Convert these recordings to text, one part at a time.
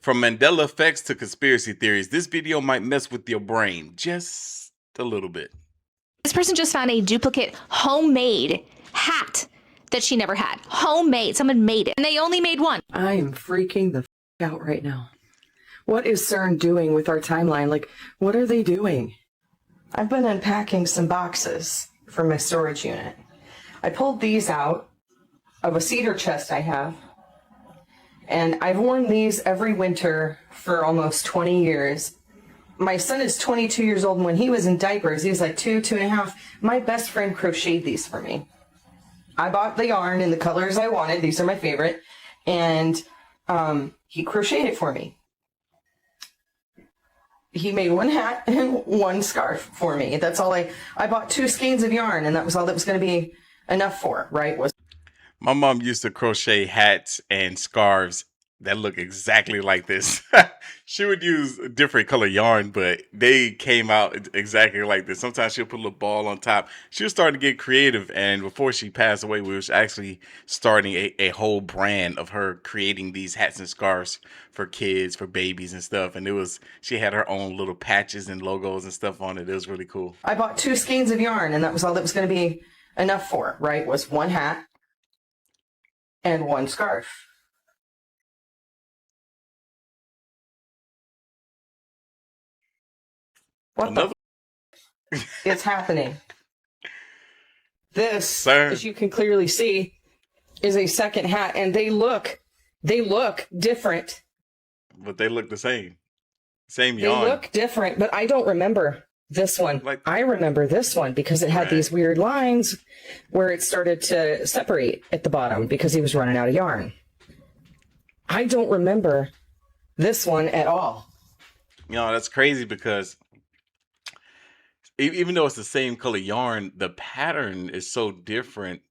From Mandela effects to conspiracy theories, this video might mess with your brain just a little bit. This person just found a duplicate homemade hat that she never had. Homemade. Someone made it. And they only made one. I am freaking the out right now. What is CERN doing with our timeline? Like, what are they doing? I've been unpacking some boxes from my storage unit. I pulled these out of a cedar chest I have. And I've worn these every winter for almost 20 years. My son is 22 years old, and when he was in diapers, he was like 2.5. My best friend crocheted these for me. I bought the yarn in the colors I wanted. These are my favorite. And he crocheted it for me. He made one hat and one scarf for me. That's all I bought 2 skeins of yarn, and that was all that was going to be enough for, right? My mom used to crochet hats and scarves that look exactly like this. She would use a different color yarn, but they came out exactly like this. Sometimes she'll put a little ball on top. She was starting to get creative, and before she passed away, we was actually starting a whole brand of her creating these hats and scarves for kids, for babies and stuff. And she had her own little patches and logos and stuff on it. It was really cool. I bought 2 skeins of yarn, and that was all that was going to be enough for, right? Was one hat and one scarf. What the is happening? This, Sir. as you can clearly see, is a second hat, and they look different. But they look the same. Same They yarn. look different, but I don't remember this one. I remember this one because it had these weird lines where it started to separate at the bottom because he was running out of yarn. I don't remember this one at all. You know, that's crazy because even though it's the same color yarn, the pattern is so different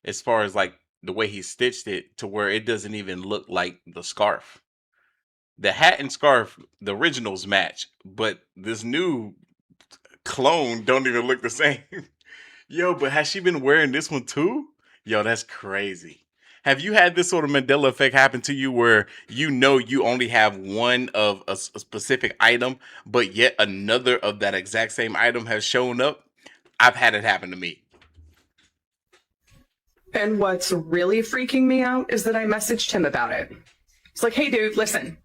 as far as like the way he stitched it to where it doesn't even look like the scarf. The hat and scarf, the originals match, but this new clone don't even look the same. Yo, but has she been wearing this one too? Yo, that's crazy. Have you had this sort of Mandela effect happen to you where you know you only have one of a specific item, but yet another of that exact same item has shown up? I've had it happen to me. And what's really freaking me out is that I messaged him about it. It's like, hey, dude, listen,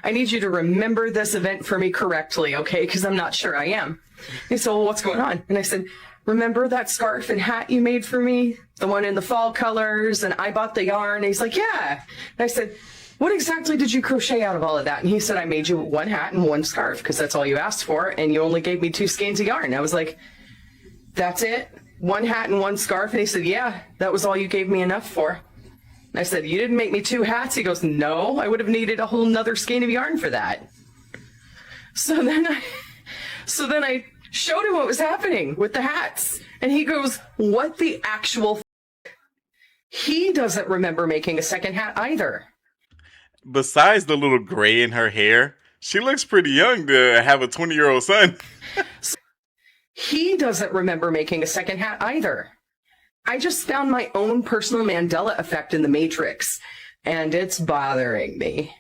I need you to remember this event for me correctly, okay? Because I'm not sure I am. He said, well, what's going on? And I said, remember that scarf and hat you made for me? The one in the fall colors, and I bought the yarn. And he's like, yeah. And I said, what exactly did you crochet out of all of that? And he said, I made you one hat and one scarf because that's all you asked for, and you only gave me 2 skeins of yarn. I was like, that's it? One hat and one scarf? And he said, yeah, that was all you gave me enough for. And I said, you didn't make me 2 hats? He goes, no, I would have needed a whole nother skein of yarn for that. So then I showed him what was happening with the hats. And he goes, what the actual He doesn't remember making a second hat either. Besides the little gray in her hair, she looks pretty young to have a 20-year-old son. He doesn't remember making a second hat either. I just found my own personal Mandela effect in the Matrix, and it's bothering me.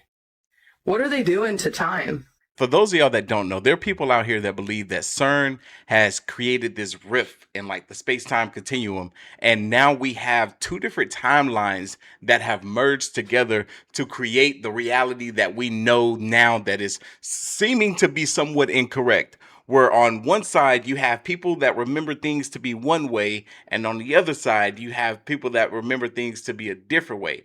What are they doing to time? For those of y'all that don't know, there are people out here that believe that CERN has created this rift in like the space-time continuum. And now we have 2 different timelines that have merged together to create the reality that we know now that is seeming to be somewhat incorrect. Where on one side you have people that remember things to be one way, and on the other side you have people that remember things to be a different way.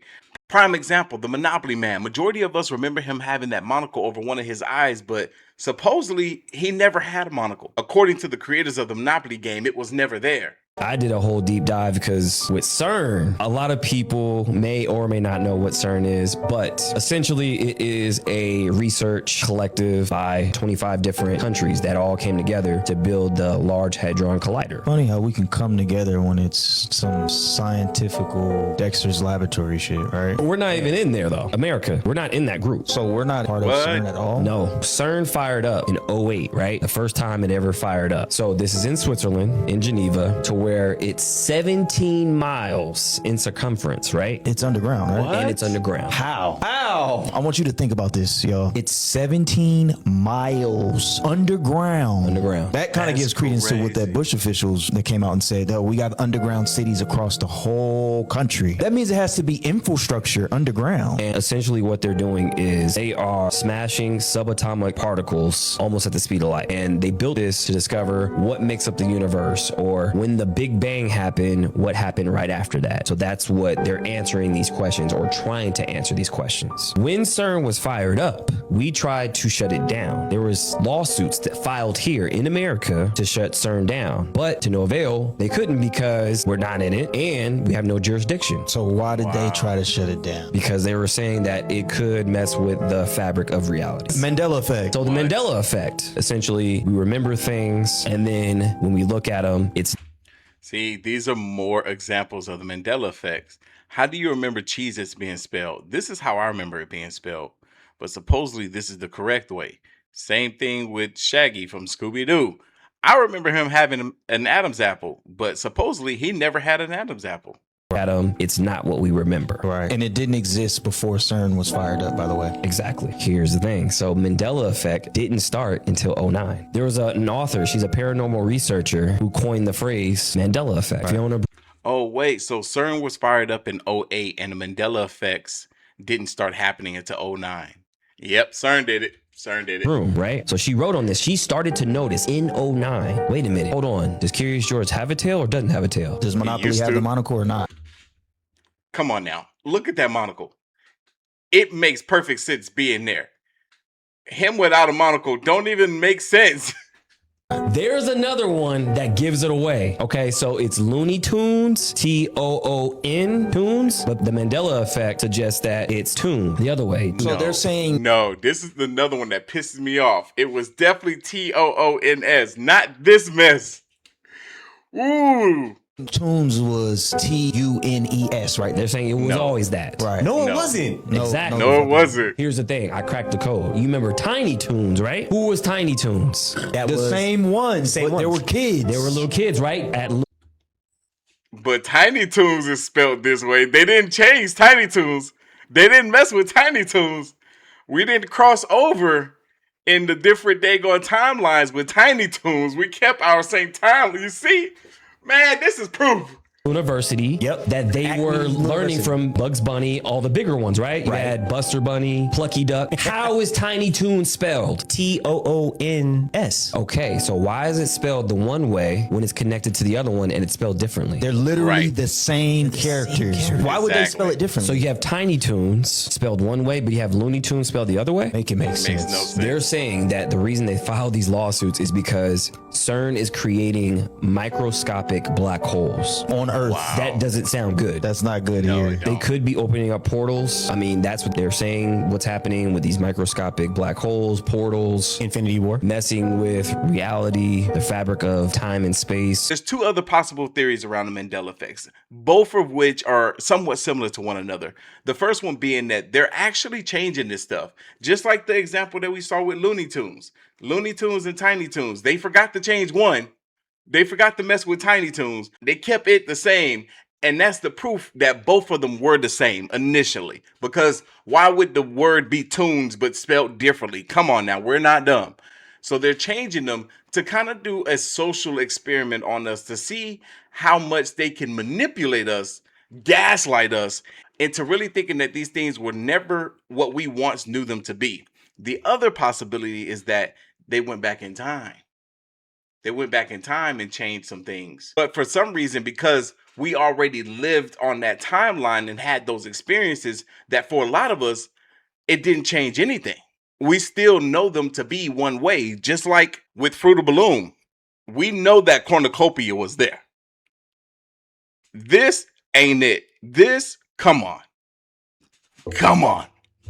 Prime example, the Monopoly Man. Majority of us remember him having that monocle over one of his eyes, but supposedly he never had a monocle. According to the creators of the Monopoly game, it was never there. I did a whole deep dive because with CERN, a lot of people may or may not know what CERN is, but essentially it is a research collective by 25 different countries that all came together to build the Large Hadron Collider. Funny how we can come together when it's some scientifical Dexter's Laboratory shit, right? We're not even in there though. America, we're not in that group. So we're not part of CERN at all? No, CERN fired up in '08, right? The first time it ever fired up. So this is in Switzerland, in Geneva, to where it's 17 miles in circumference, right? It's underground, right? And it's underground. How? Wow. I want you to think about this, yo. It's 17 miles underground. That kind of That's gives credence to what crazy. that Bush officials that came out and said, oh, we got underground cities across the whole country. That means it has to be infrastructure underground. And essentially what they're doing is they are smashing subatomic particles almost at the speed of light. And they built this to discover what makes up the universe, or when the Big Bang happened, what happened right after that. So that's what they're answering these questions, or trying to answer these questions. When CERN was fired up, we tried to shut it down. There was lawsuits that filed here in America to shut CERN down, but to no avail. They couldn't because we're not in it and we have no jurisdiction. So why did they try to shut it down? Because they were saying that it could mess with the fabric of reality. Mandela effect. So the Mandela effect, essentially, we remember things, and then when we look at them, it's See, these are more examples of the Mandela effects. How do you remember Cheez-Its being spelled? This is how I remember it being spelled, but supposedly this is the correct way. Same thing with Shaggy from Scooby-Doo. I remember him having an Adam's apple, but supposedly he never had an Adam's apple. at them. It's not what we remember. Right. And it didn't exist before CERN was fired up, by the way. Exactly. Here's the thing. So Mandela effect didn't start until 2009. There was an author, she's a paranormal researcher, who coined the phrase Mandela effect. Fiona. Oh, wait. So CERN was fired up in 2008 and the Mandela effects didn't start happening until 2009. Yep, CERN did it. CERN did it. Room, right? So she wrote on this. She started to notice in 2009. Wait a minute. Hold on. Does Curious George have a tail or doesn't have a tail? Does Monopoly used have to. the monocle or not? Come on now. Look at that monocle. It makes perfect sense being there. Him without a monocle don't even make sense. There's another one that gives it away. Okay, so it's Looney Tunes, Toon Tunes, but the Mandela effect suggests that it's Toon the other way. So they're saying No, this is another one that pisses me off. It was definitely Toons, not this mess. Ooh. Tunes was Tunes, right? They're saying it was No. always that. Right. No, it No. wasn't. Exactly. No, it wasn't. Here's the thing. I cracked the code. You remember Tiny Toons, right? Who was Tiny Toons? That The was same ones, Same but there ones. were kids. They were little kids, right? But Tiny Toons is spelled this way. They didn't change Tiny Toons. They didn't mess with Tiny Toons. We didn't cross over in the different daggone timelines with Tiny Toons. We kept our same time. You see? Man, this is proof. University. Yep. That they Acme were learning University. from Bugs Bunny, all the bigger ones, right? You Right. had Buster Bunny, Plucky Duck. How is Tiny Toons spelled? Toons. Okay, so why is it spelled the one way when it's connected to the other one and it's spelled differently? They're literally Right. the same characters. Why would they Exactly. spell it So differently? you have Tiny Toons spelled one way, but you have Looney Tunes spelled the other way? Make it make Makes sense. no sense. They're saying that the reason they filed these lawsuits is because CERN is creating microscopic black holes. On Earth. That doesn't sound good. That's not good No, either. it They don't. could be opening up portals. I mean, that's what they're saying. What's happening with these microscopic black holes, portals, Infinity War. messing with reality, the fabric of time and space. There's two other possible theories around the Mandela effects, both of which are somewhat similar to one another. The first one being that they're actually changing this stuff, just like the example that we saw with Looney Tunes. Looney Tunes and Tiny Toons, they forgot to change one. They forgot to mess with Tiny Toons. They kept it the same. And that's the proof that both of them were the same initially. Because why would the word be tunes but spelled differently? Come on now, we're not dumb. So they're changing them to kind of do a social experiment on us to see how much they can manipulate us, gaslight us, into really thinking that these things were never what we once knew them to be. The other possibility is that they went back in time. They went back in time and changed some things. But for some reason, because we already lived on that timeline and had those experiences, that for a lot of us, it didn't change anything. We still know them to be one way, just like with Fruit of Balloon. We know that cornucopia was there. This ain't it. This, come on. Come on.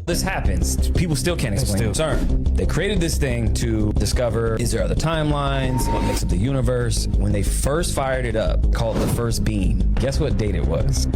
This happens. People still can't explain it. CERN. They created this thing to discover, is there other timelines? What makes up the universe? When they first fired it up, called the first beam, guess what date it was?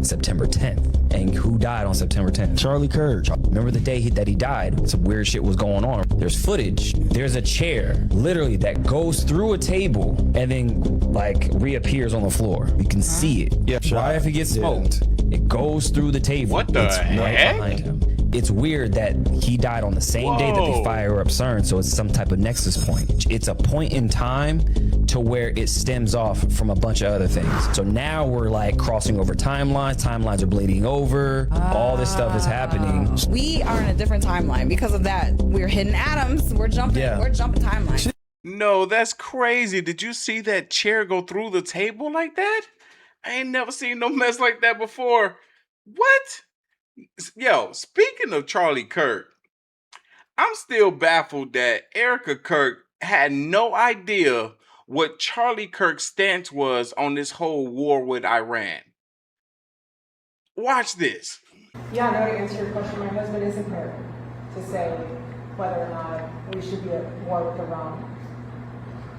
September 10th. And who died on September 10th? Charlie Kirk. Remember the day that he died? Some weird shit was going on. There's footage. There's a chair, literally, that goes through a table and then like reappears on the floor. You can see it. Yeah, sure. Right if he gets smoked, it goes through the table. What the It's right heck? behind him. it's weird that he died on the same day that they Whoa. fire up CERN, so it's some type of nexus point. It's a point in time to where it stems off from a bunch of other things. So now we're like crossing over timelines are bleeding over, all this stuff is happening. We are in a different timeline because of that. We're hidden atoms. We're jumping timelines. No, that's crazy. Did you see that chair go through the table like that? I ain't never seen no mess like that before. What? Yo, speaking of Charlie Kirk, I'm still baffled that Erica Kirk had no idea what Charlie Kirk's stance was on this whole war with Iran. Watch this. Yeah, no, to answer your question, my husband isn't here to say whether or not we should be at war with Iran.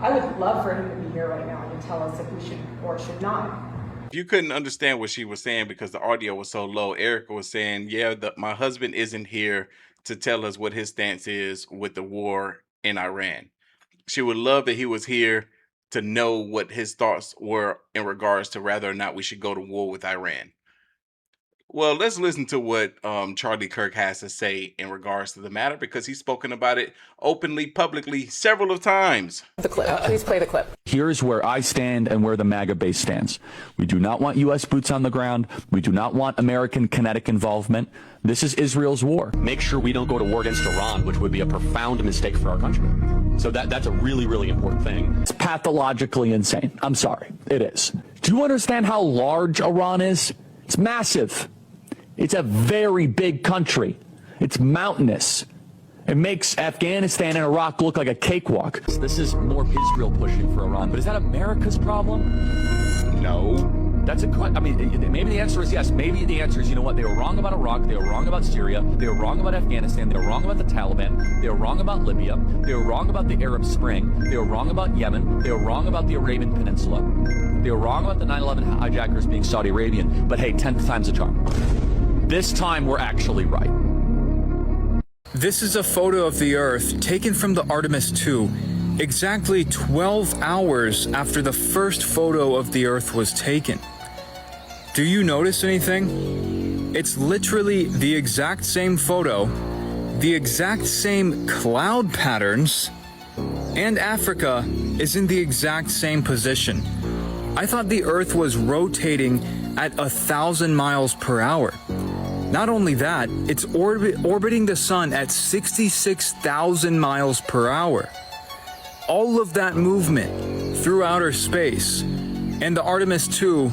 I would love for him to be here right now and tell us if we should or should not. If you couldn't understand what she was saying because the audio was so low, Erica was saying, yeah, my husband isn't here to tell us what his stance is with the war in Iran. She would love that he was here to know what his thoughts were in regards to whether or not we should go to war with Iran. Well, let's listen to what Charlie Kirk has to say in regards to the matter, because he's spoken about it openly, publicly, several of times. The clip. Please play the clip. Here's where I stand and where the MAGA base stands. We do not want U.S. boots on the ground. We do not want American kinetic involvement. This is Israel's war. Make sure we don't go to war against Iran, which would be a profound mistake for our country. So that's a really, really important thing. It's pathologically insane. I'm sorry. It is. Do you understand how large Iran is? It's massive. It's a very big country. It's mountainous. It makes Afghanistan and Iraq look like a cakewalk. This is more Israel pushing for Iran, but is that America's problem? No. That's I mean, maybe the answer is yes. Maybe the answer is, you know what? They were wrong about Iraq. They were wrong about Syria. They were wrong about Afghanistan. They were wrong about the Taliban. They were wrong about Libya. They were wrong about the Arab Spring. They were wrong about Yemen. They were wrong about the Arabian Peninsula. They were wrong about the 9/11 hijackers being Saudi Arabian. But hey, 10 times a charm. This time we're actually right. This is a photo of the Earth taken from the Artemis II, exactly 12 hours after the first photo of the Earth was taken. Do you notice anything? It's literally the exact same photo, the exact same cloud patterns, and Africa is in the exact same position. I thought the Earth was rotating at 1,000 miles per hour. Not only that, it's orbiting the sun at 66,000 miles per hour. All of that movement through outer space, and the Artemis II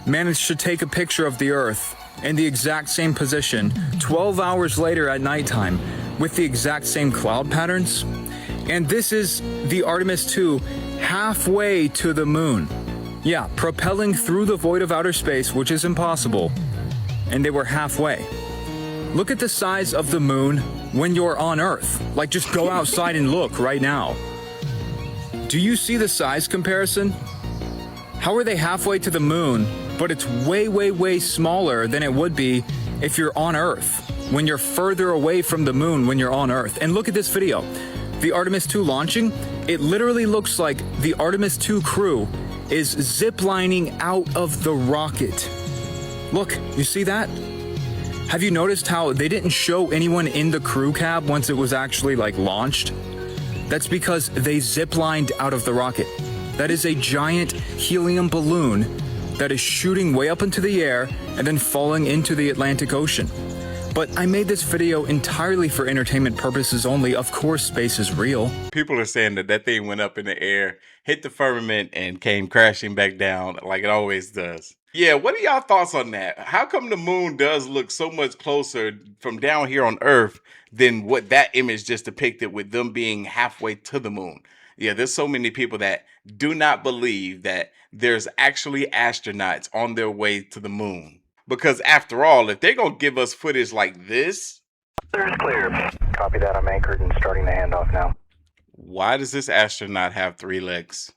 managed to take a picture of the Earth in the exact same position 12 hours later at nighttime with the exact same cloud patterns. And this is the Artemis II halfway to the moon. Yeah, propelling through the void of outer space, which is impossible. And they were halfway. Look at the size of the moon when you're on Earth. Like, just go outside and look right now. Do you see the size comparison? How are they halfway to the moon, but it's way, way, way smaller than it would be if you're on Earth, when you're further away from the moon when you're on Earth? And look at this video. The Artemis II launching, it literally looks like the Artemis II crew is ziplining out of the rocket. Look, you see that? Have you noticed how they didn't show anyone in the crew cab once it was actually like launched? That's because they ziplined out of the rocket. That is a giant helium balloon that is shooting way up into the air and then falling into the Atlantic Ocean. But I made this video entirely for entertainment purposes only. Of course, space is real. People are saying that thing went up in the air, hit the firmament, and came crashing back down like it always does. Yeah, what are y'all thoughts on that? How come the moon does look so much closer from down here on Earth than what that image just depicted with them being halfway to the moon? Yeah, there's so many people that do not believe that there's actually astronauts on their way to the moon. Because after all, if they're going to give us footage like this... There's clear. Copy that. I'm anchored and starting the handoff now. Why does this astronaut have 3 legs?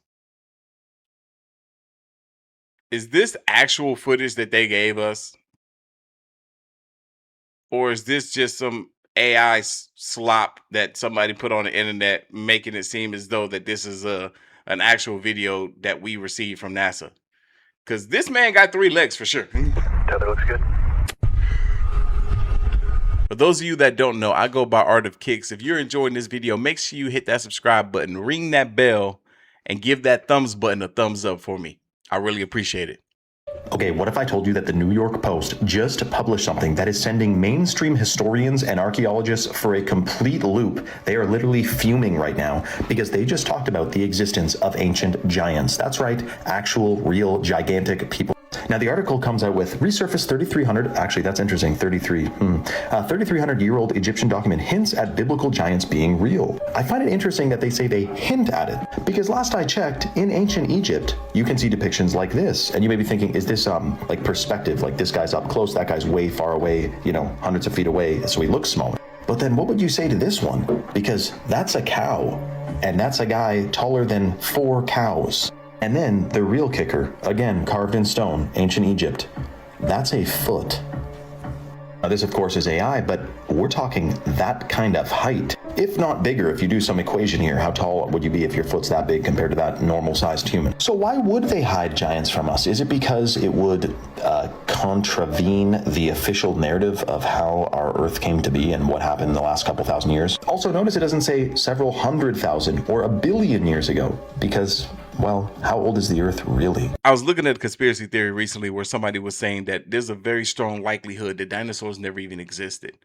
Is this actual footage that they gave us? Or is this just some AI slop that somebody put on the internet, making it seem as though that this is an actual video that we received from NASA? Because this man got 3 legs for sure. Tether looks good. For those of you that don't know, I go by Artofkickz. If you're enjoying this video, make sure you hit that subscribe button, ring that bell, and give that thumbs button a thumbs up for me. I really appreciate it. Okay, what if I told you that the New York Post just published something that is sending mainstream historians and archaeologists for a complete loop? They are literally fuming right now because they just talked about the existence of ancient giants. That's right, actual, real, gigantic people. Now, the article comes out with resurfaced 3,300, actually, that's interesting, 3,300-year-old Egyptian document hints at biblical giants being real. I find it interesting that they say they hint at it, because last I checked, in ancient Egypt, you can see depictions like this, and you may be thinking, is this like perspective, like this guy's up close, that guy's way far away, you know, hundreds of feet away, so he looks smaller. But then what would you say to this one? Because that's a cow, and that's a guy taller than 4 cows. And then the real kicker, again, carved in stone, ancient Egypt, that's a foot. Now this of course is AI, but we're talking that kind of height. If not bigger, if you do some equation here, how tall would you be if your foot's that big compared to that normal sized human? So why would they hide giants from us? Is it because it would contravene the official narrative of how our Earth came to be and what happened in the last couple thousand years? Also notice it doesn't say several 100,000 or 1 billion years ago, because, well, how old is the Earth really? I was looking at a conspiracy theory recently where somebody was saying that there's a very strong likelihood that dinosaurs never even existed.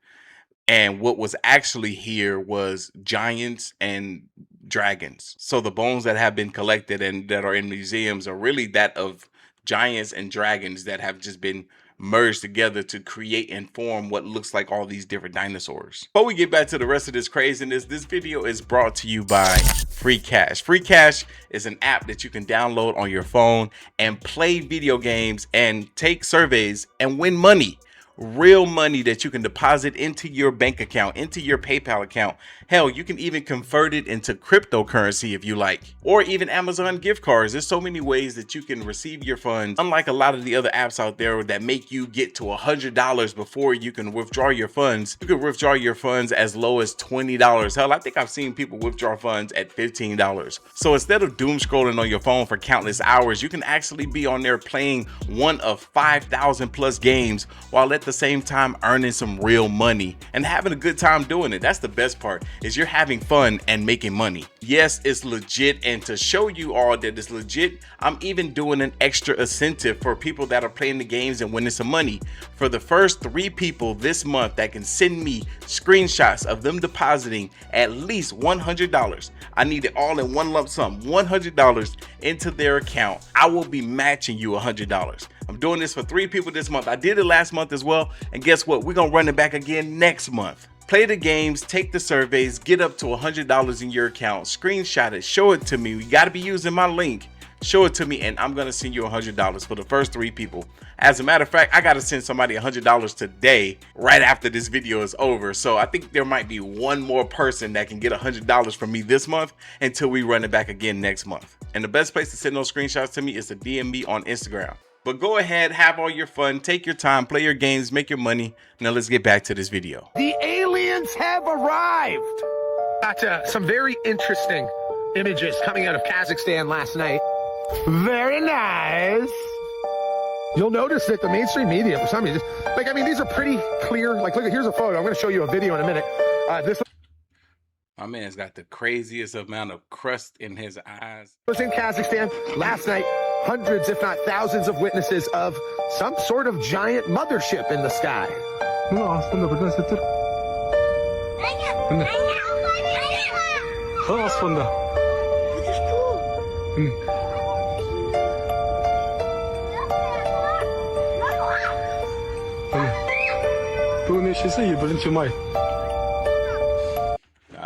And what was actually here was giants and dragons. So the bones that have been collected and that are in museums are really that of giants and dragons that have just been merged together to create and form what looks like all these different dinosaurs. Before we get back to the rest of this craziness, this video is brought to you by Free Cash. Free Cash is an app that you can download on your phone and play video games and take surveys and win money. Real money that you can deposit into your bank account, into your PayPal account. Hell, you can even convert it into cryptocurrency if you like, or even Amazon gift cards. There's so many ways that you can receive your funds. Unlike a lot of the other apps out there that make you get to $100 before you can withdraw your funds, you can withdraw your funds as low as $20. Hell, I think I've seen people withdraw funds at $15. So instead of doom scrolling on your phone for countless hours, you can actually be on there playing one of 5,000 plus games while at the same time earning some real money and having a good time doing it. That's the best part, is you're having fun and making money. Yes, it's legit, and to show you all that it's legit, I'm even doing an extra incentive for people that are playing the games and winning some money. For the first 3 people this month that can send me screenshots of them depositing at least $100, I need it all in one lump sum, $100 into their account, I will be matching you $100. I'm doing this for 3 people this month. I did it last month as well, and guess what? We're gonna run it back again next month. Play the games, take the surveys, get up to $100 in your account, screenshot it, show it to me. You gotta be using my link. Show it to me, and I'm gonna send you $100 for the first 3 people. As a matter of fact, I gotta send somebody $100 today, right after this video is over. So I think there might be one more person that can get $100 from me this month until we run it back again next month. And the best place to send those screenshots to me is to DM me on Instagram. But go ahead, have all your fun, take your time, play your games, make your money. Now let's get back to this video. The aliens have arrived. Got some very interesting images coming out of Kazakhstan last night. Very nice. You'll notice that the mainstream media, for some reason, like, I mean, these are pretty clear. Like, look, here's a photo. I'm going to show you a video in a minute. My man's got the craziest amount of crust in his eyes. Was in Kazakhstan last night. Hundreds, if not thousands, of witnesses of some sort of giant mothership in the sky.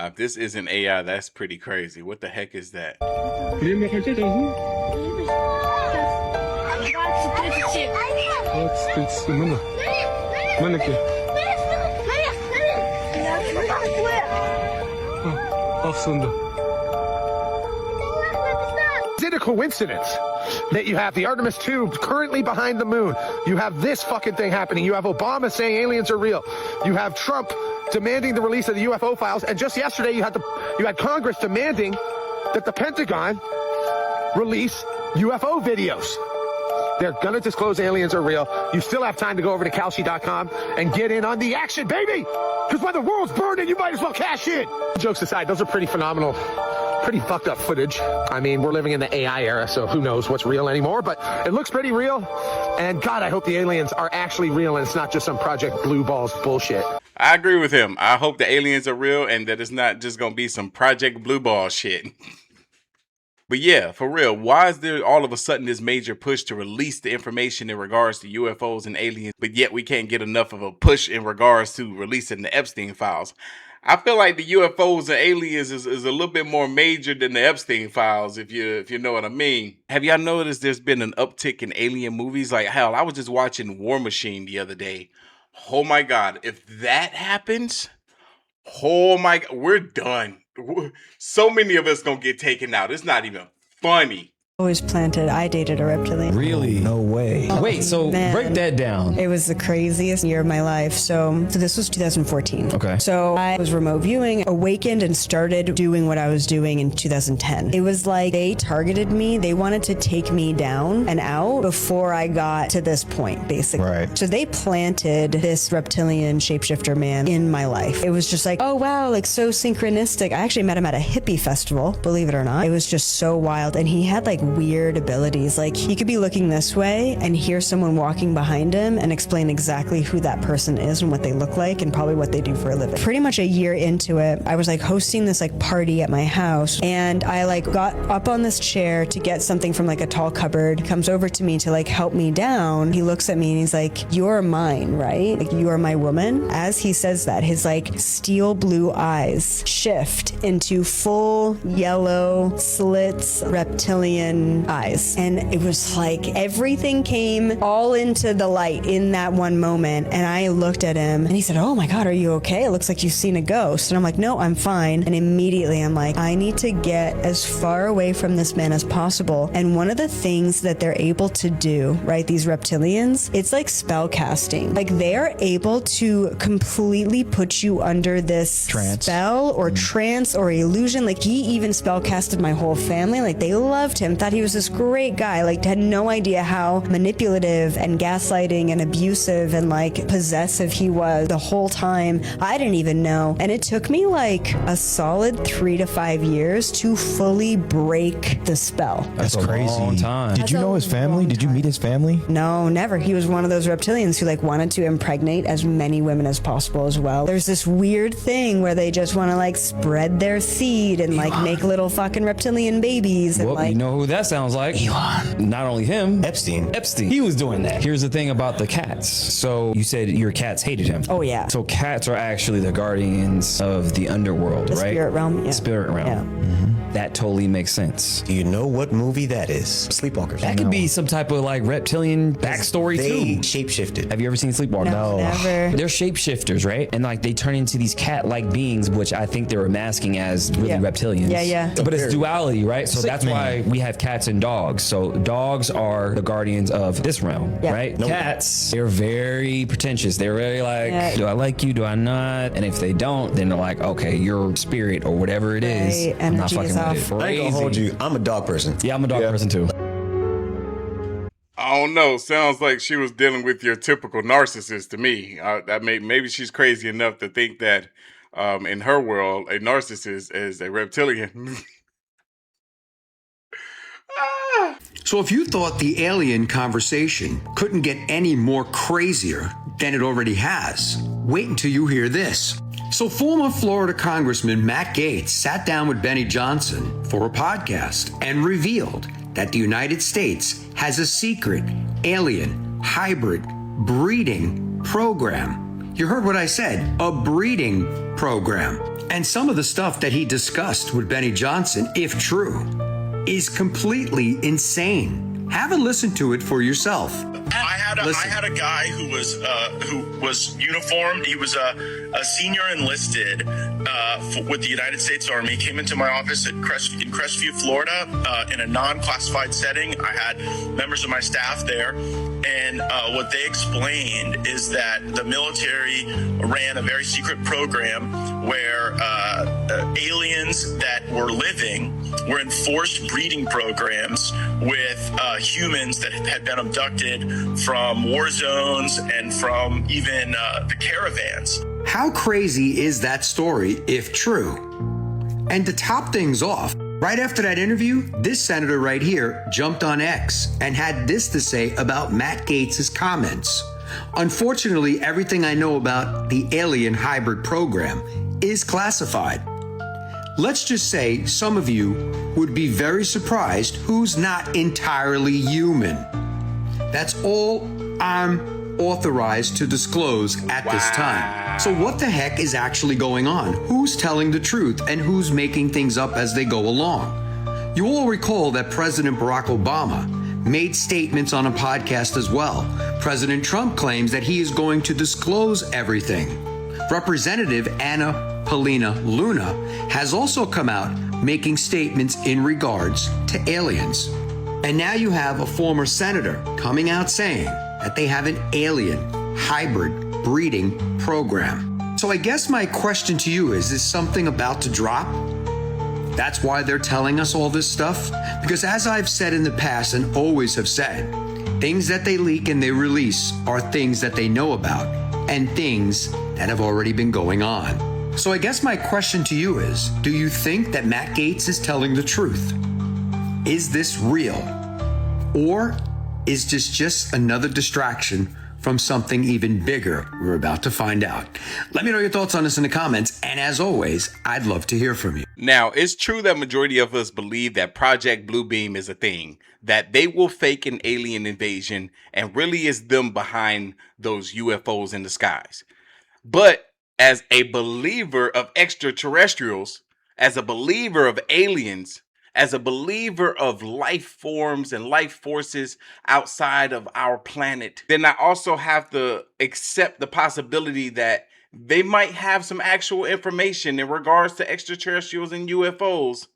If this isn't AI, that's pretty crazy. What the heck is that? Is it a coincidence that you have the Artemis 2 currently behind the moon? You have this fucking thing happening. You have Obama saying aliens are real. You have Trump demanding the release of the UFO files, and just yesterday you had Congress demanding that the Pentagon release UFO videos. They're going to disclose aliens are real. You still have time to go over to Kalshi.com and get in on the action, baby! Because when the world's burning, you might as well cash in! Jokes aside, those are pretty phenomenal, pretty fucked up footage. I mean, we're living in the AI era, so who knows what's real anymore, but it looks pretty real. And God, I hope the aliens are actually real and it's not just some Project Blue Balls bullshit. I agree with him. I hope the aliens are real and that it's not just going to be some Project Blue Ball shit. But yeah, for real, why is there all of a sudden this major push to release the information in regards to UFOs and aliens, but yet we can't get enough of a push in regards to releasing the Epstein files? I feel like the UFOs and aliens is a little bit more major than the Epstein files, if you know what I mean. Have y'all noticed there's been an uptick in alien movies? Like, hell, I was just watching War Machine the other day. Oh my God, if that happens, oh my God, we're done. So many of us gonna get taken out. It's not even funny. Always planted. I dated a reptilian. Really? No way. Wait, so break that down. It was the craziest year of my life. So this was 2014. Okay. So I was remote viewing, awakened, and started doing what I was doing in 2010. It was like they targeted me. They wanted to take me down and out before I got to this point, basically. Right. So they planted this reptilian shapeshifter man in my life. It was just like, oh wow, like so synchronistic. I actually met him at a hippie festival, believe it or not. It was just so wild. And he had like weird abilities. Like he could be looking this way and hear someone walking behind him and explain exactly who that person is and what they look like and probably what they do for a living. Pretty much a year into it, I was like hosting this like party at my house, and I like got up on this chair to get something from like a tall cupboard, comes over to me to like help me down. He looks at me and he's like, "You're mine, right? Like you are my woman." As he says that, his like steel blue eyes shift into full yellow slits reptilian eyes, and it was like everything came all into the light in that one moment. And I looked at him and he said, "Oh my God, are you okay? It looks like you've seen a ghost." And I'm like, "No, I'm fine." And immediately I'm like, I need to get as far away from this man as possible. And one of the things that they're able to do, right, these reptilians, it's like spell casting. Like they are able to completely put you under this spell or trance or illusion. Like he even spell casted my whole family. Like they loved him, thought he was this great guy, like had no idea how manipulative and gaslighting and abusive and like possessive he was the whole time. I didn't even know. And it took me like a solid 3 to 5 years to fully break the spell. That's crazy. Long time. Did you know his family? Did you meet his family? No, never. He was one of those reptilians who like wanted to impregnate as many women as possible as well. There's this weird thing where they just want to like spread their seed and like make little fucking reptilian babies. And, Well, you know who that sounds like? Elon. Not only him. Epstein. He was doing that. Here's the thing about the cats. So you said your cats hated him. Oh, yeah. So cats are actually the guardians of the underworld, The right? spirit realm, yeah. Spirit realm. Yeah. That totally makes sense. Do you know what movie that is? Sleepwalkers. That could be some type of like reptilian backstory They too. shapeshifted. Have you ever seen Sleepwalkers? No, never. They're shapeshifters, right? And like they turn into these cat-like beings, which I think they were masking as really reptilians. Yeah, yeah. But it's duality, right? So that's why we have cats and dogs. So dogs are the guardians of this realm, right? Cats, they're very pretentious. They're very like, do I like you? Do I not? And if they don't, then they're like, okay, your spirit or whatever it is, I'm not fucking with it. I ain't gonna hold you. I'm a dog person. Yeah, I'm a dog person too. I don't know. Sounds like she was dealing with your typical narcissist to me. Maybe she's crazy enough to think that in her world, a narcissist is a reptilian. So if you thought the alien conversation couldn't get any more crazier than it already has, wait until you hear this. So former Florida Congressman Matt Gaetz sat down with Benny Johnson for a podcast and revealed that the United States has a secret alien hybrid breeding program. You heard what I said, a breeding program. And some of the stuff that he discussed with Benny Johnson, if true, is completely insane. Have a listen to it for yourself. I had a guy who was uniformed. He was a senior enlisted with the United States Army. Came into my office in Crestview, Florida, in a non-classified setting. I had members of my staff there, and what they explained is that the military ran a very secret program where aliens that were living were in forced breeding programs with humans that had been abducted from war zones and from even the caravans. How crazy is that story if true? And to top things off, right after that interview, this senator right here jumped on X and had this to say about Matt Gaetz's comments. Unfortunately, everything I know about the alien hybrid program is classified. Let's just say some of you would be very surprised who's not entirely human. That's all I'm authorized to disclose at this time. So what the heck is actually going on? Who's telling the truth and who's making things up as they go along? You all recall that President Barack Obama made statements on a podcast as well. President Trump claims that he is going to disclose everything. Representative Anna Paulina Luna has also come out making statements in regards to aliens. And now you have a former senator coming out saying that they have an alien hybrid breeding program. So I guess my question to you is something about to drop? That's why they're telling us all this stuff? Because as I've said in the past and always have said, things that they leak and they release are things that they know about and things that have already been going on. So I guess my question to you is, do you think that Matt Gaetz is telling the truth? Is this real? Or is this just another distraction from something even bigger? We're about to find out. Let me know your thoughts on this in the comments. And as always, I'd love to hear from you. Now, it's true that majority of us believe that Project Bluebeam is a thing, that they will fake an alien invasion and really is them behind those UFOs in the skies. But as a believer of extraterrestrials, as a believer of aliens, as a believer of life forms and life forces outside of our planet, then I also have to accept the possibility that they might have some actual information in regards to extraterrestrials and UFOs,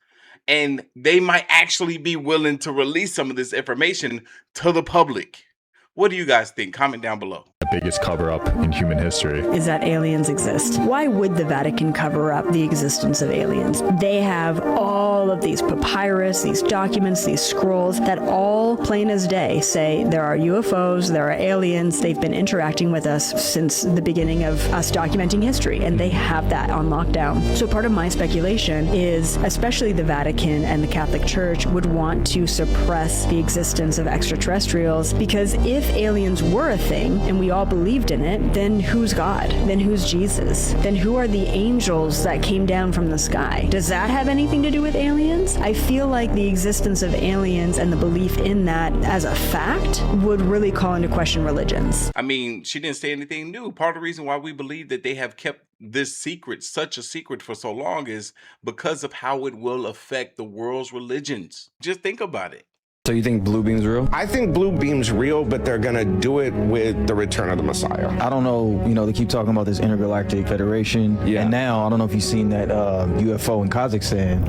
and they might actually be willing to release some of this information to the public. What do you guys think? Comment down below. The biggest cover-up in human history is that aliens exist. Why would the Vatican cover up the existence of aliens? They have all of these papyrus, these documents, these scrolls that all plain as day say there are UFOs, there are aliens, they've been interacting with us since the beginning of us documenting history, and they have that on lockdown. So part of my speculation is, especially the Vatican and the Catholic Church would want to suppress the existence of extraterrestrials, because if aliens were a thing and we all believed in it, then who's God? Then who's Jesus? Then who are the angels that came down from the sky? Does that have anything to do with aliens? I feel like the existence of aliens and the belief in that as a fact would really call into question religions. I mean, she didn't say anything new. Part of the reason why we believe that they have kept this secret, such a secret for so long, is because of how it will affect the world's religions. Just think about it. So you think Bluebeam's real? I think Bluebeam's real, but they're gonna do it with the return of the Messiah. I don't know, they keep talking about this intergalactic federation. Yeah. And now, I don't know if you've seen that UFO in Kazakhstan.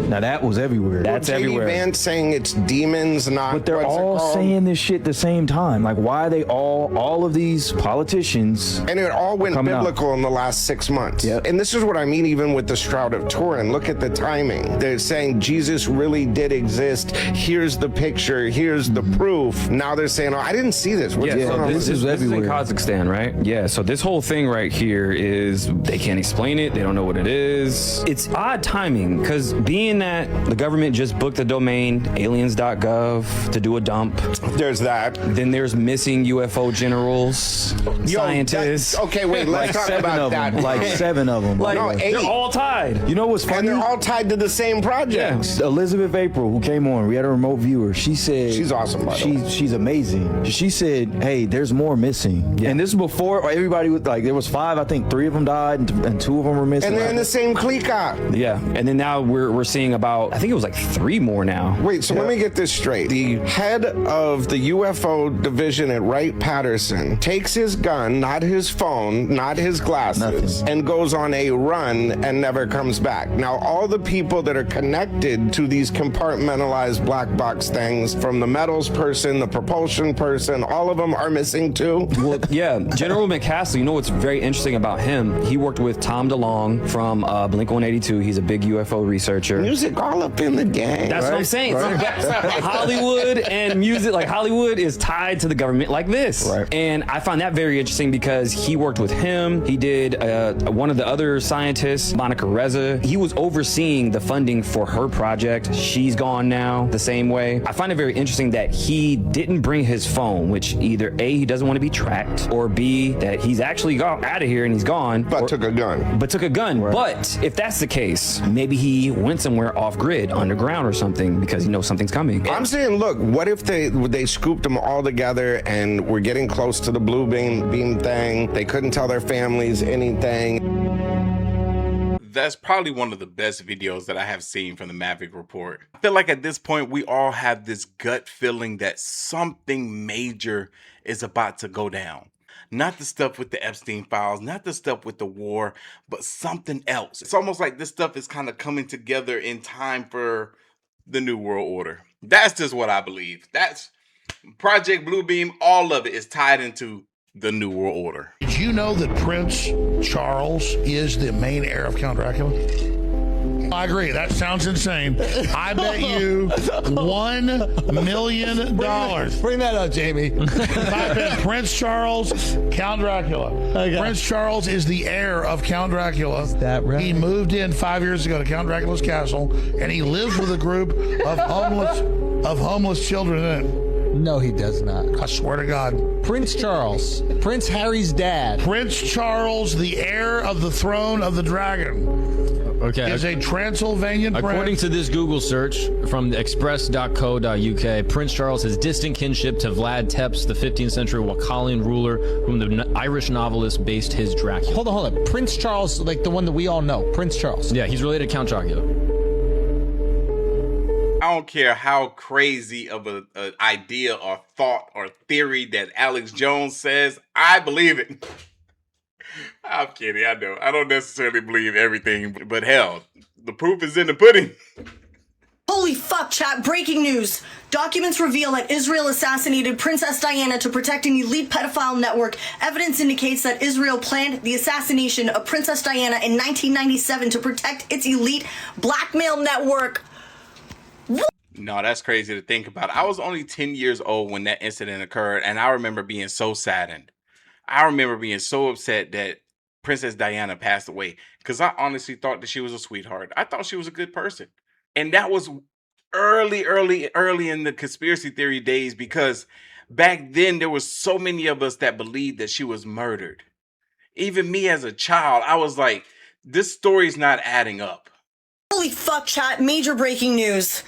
Now that was everywhere. That's everywhere. Vance saying it's demons, not. But they're all saying this shit at the same time. Like, why are they all of these politicians? And it all went biblical in the last 6 months. Yep. And this is what I mean, even with the Shroud of Turin. Look at the timing. They're saying Jesus really did exist. Here's the picture. Here's the proof. Now they're saying, oh, I didn't see this. What's going on? This is everywhere. This is in Kazakhstan, right? Yeah. So this whole thing right here is they can't explain it. They don't know what it is. It's odd timing because being that the government just booked the domain aliens.gov to do a dump. There's that. Then there's missing UFO generals, scientists. Okay, wait, let's talk about that. Like 7 of them. Like, no, 8. They're all tied. You know what's funny? And they're all tied to the same project. Yeah. Elizabeth April, who came on, we had a remote viewer. She said she's awesome. She's amazing. She said, hey, there's more missing. Yeah. And this is before everybody was like, there was 5. I think 3 of them died, and 2 of them were missing. And they're in the same clique. Yeah. And then now we're seeing saying about, I think it was like 3 more now. Wait, so let me get this straight. The head of the UFO division at Wright-Patterson takes his gun, not his phone, not his glasses, and goes on a run and never comes back. Now, all the people that are connected to these compartmentalized black box things, from the metals person, the propulsion person, all of them are missing too? Well, yeah, General McCasley, you know what's very interesting about him? He worked with Tom DeLonge from Blink-182. He's a big UFO researcher. Music all up in the game. That's right? what I'm saying. Right. So Hollywood and music, like Hollywood is tied to the government like this. Right. And I find that very interesting because he worked with him. He did one of the other scientists, Monica Reza. He was overseeing the funding for her project. She's gone now the same way. I find it very interesting that he didn't bring his phone, which either A, he doesn't want to be tracked, or B, that he's actually got out of here and he's gone. But took a gun. Right. But if that's the case, maybe he went somewhere off grid, underground or something, because he knows something's coming. I'm saying, look, what if they scooped them all together and we're getting close to the blue beam thing? They couldn't tell their families anything. That's probably one of the best videos that I have seen from the Maverick Report. I feel like at this point, we all have this gut feeling that something major is about to go down. Not the stuff with the Epstein files, not the stuff with the war, but something else. It's almost like this stuff is kind of coming together in time for the New World Order. That's just what I believe. That's Project Bluebeam. All of it is tied into the New World Order. Did you know that Prince Charles is the main heir of Count Dracula? I agree. That sounds insane. I bet you $1 million. Bring that up, Jamie. Type in Prince Charles, Count Dracula. Okay. Prince Charles is the heir of Count Dracula. Is that right? He moved in 5 years ago to Count Dracula's castle, and he lives with a group of homeless children in it. No, he does not. I swear to God. Prince Charles, Prince Harry's dad. Prince Charles, the heir of the throne of the dragon. Okay. Is a Transylvanian prince. According to this Google search from express.co.uk, Prince Charles has distant kinship to Vlad Tepes, the 15th century Wakallian ruler, whom the Irish novelist based his Dracula. Hold on. Prince Charles, like the one that we all know. Prince Charles. Yeah, he's related to Count Dracula. I don't care how crazy of an idea or thought or theory that Alex Jones says, I believe it. I'm kidding, I know. I don't necessarily believe everything, but hell, the proof is in the pudding. Holy fuck, chat. Breaking news. Documents reveal that Israel assassinated Princess Diana to protect an elite pedophile network. Evidence indicates that Israel planned the assassination of Princess Diana in 1997 to protect its elite blackmail network. No, that's crazy to think about. I was only 10 years old when that incident occurred, and I remember being so saddened. I remember being so upset that Princess Diana passed away because I honestly thought that she was a sweetheart. I thought she was a good person. And that was early in the conspiracy theory days, because back then there was so many of us that believed that she was murdered. Even me as a child, I was like, this story's not adding up. Holy fuck, chat. Major breaking news.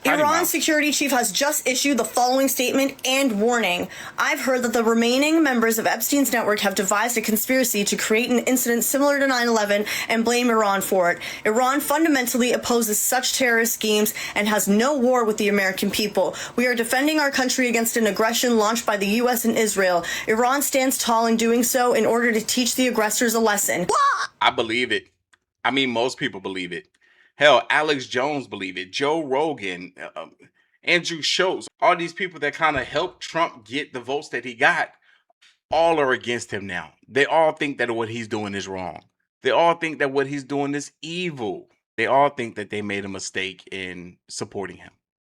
Iran's security chief has just issued the following statement and warning. I've heard that the remaining members of Epstein's network have devised a conspiracy to create an incident similar to 9/11 and blame Iran for it. Iran fundamentally opposes such terrorist schemes and has no war with the American people. We are defending our country against an aggression launched by the U.S. and Israel. Iran stands tall in doing so in order to teach the aggressors a lesson. I believe it. I mean, most people believe it. Hell, Alex Jones believe it. Joe Rogan, Andrew Schultz, all these people that kind of helped Trump get the votes that he got, all are against him now. They all think that what he's doing is wrong. They all think that what he's doing is evil. They all think that they made a mistake in supporting him.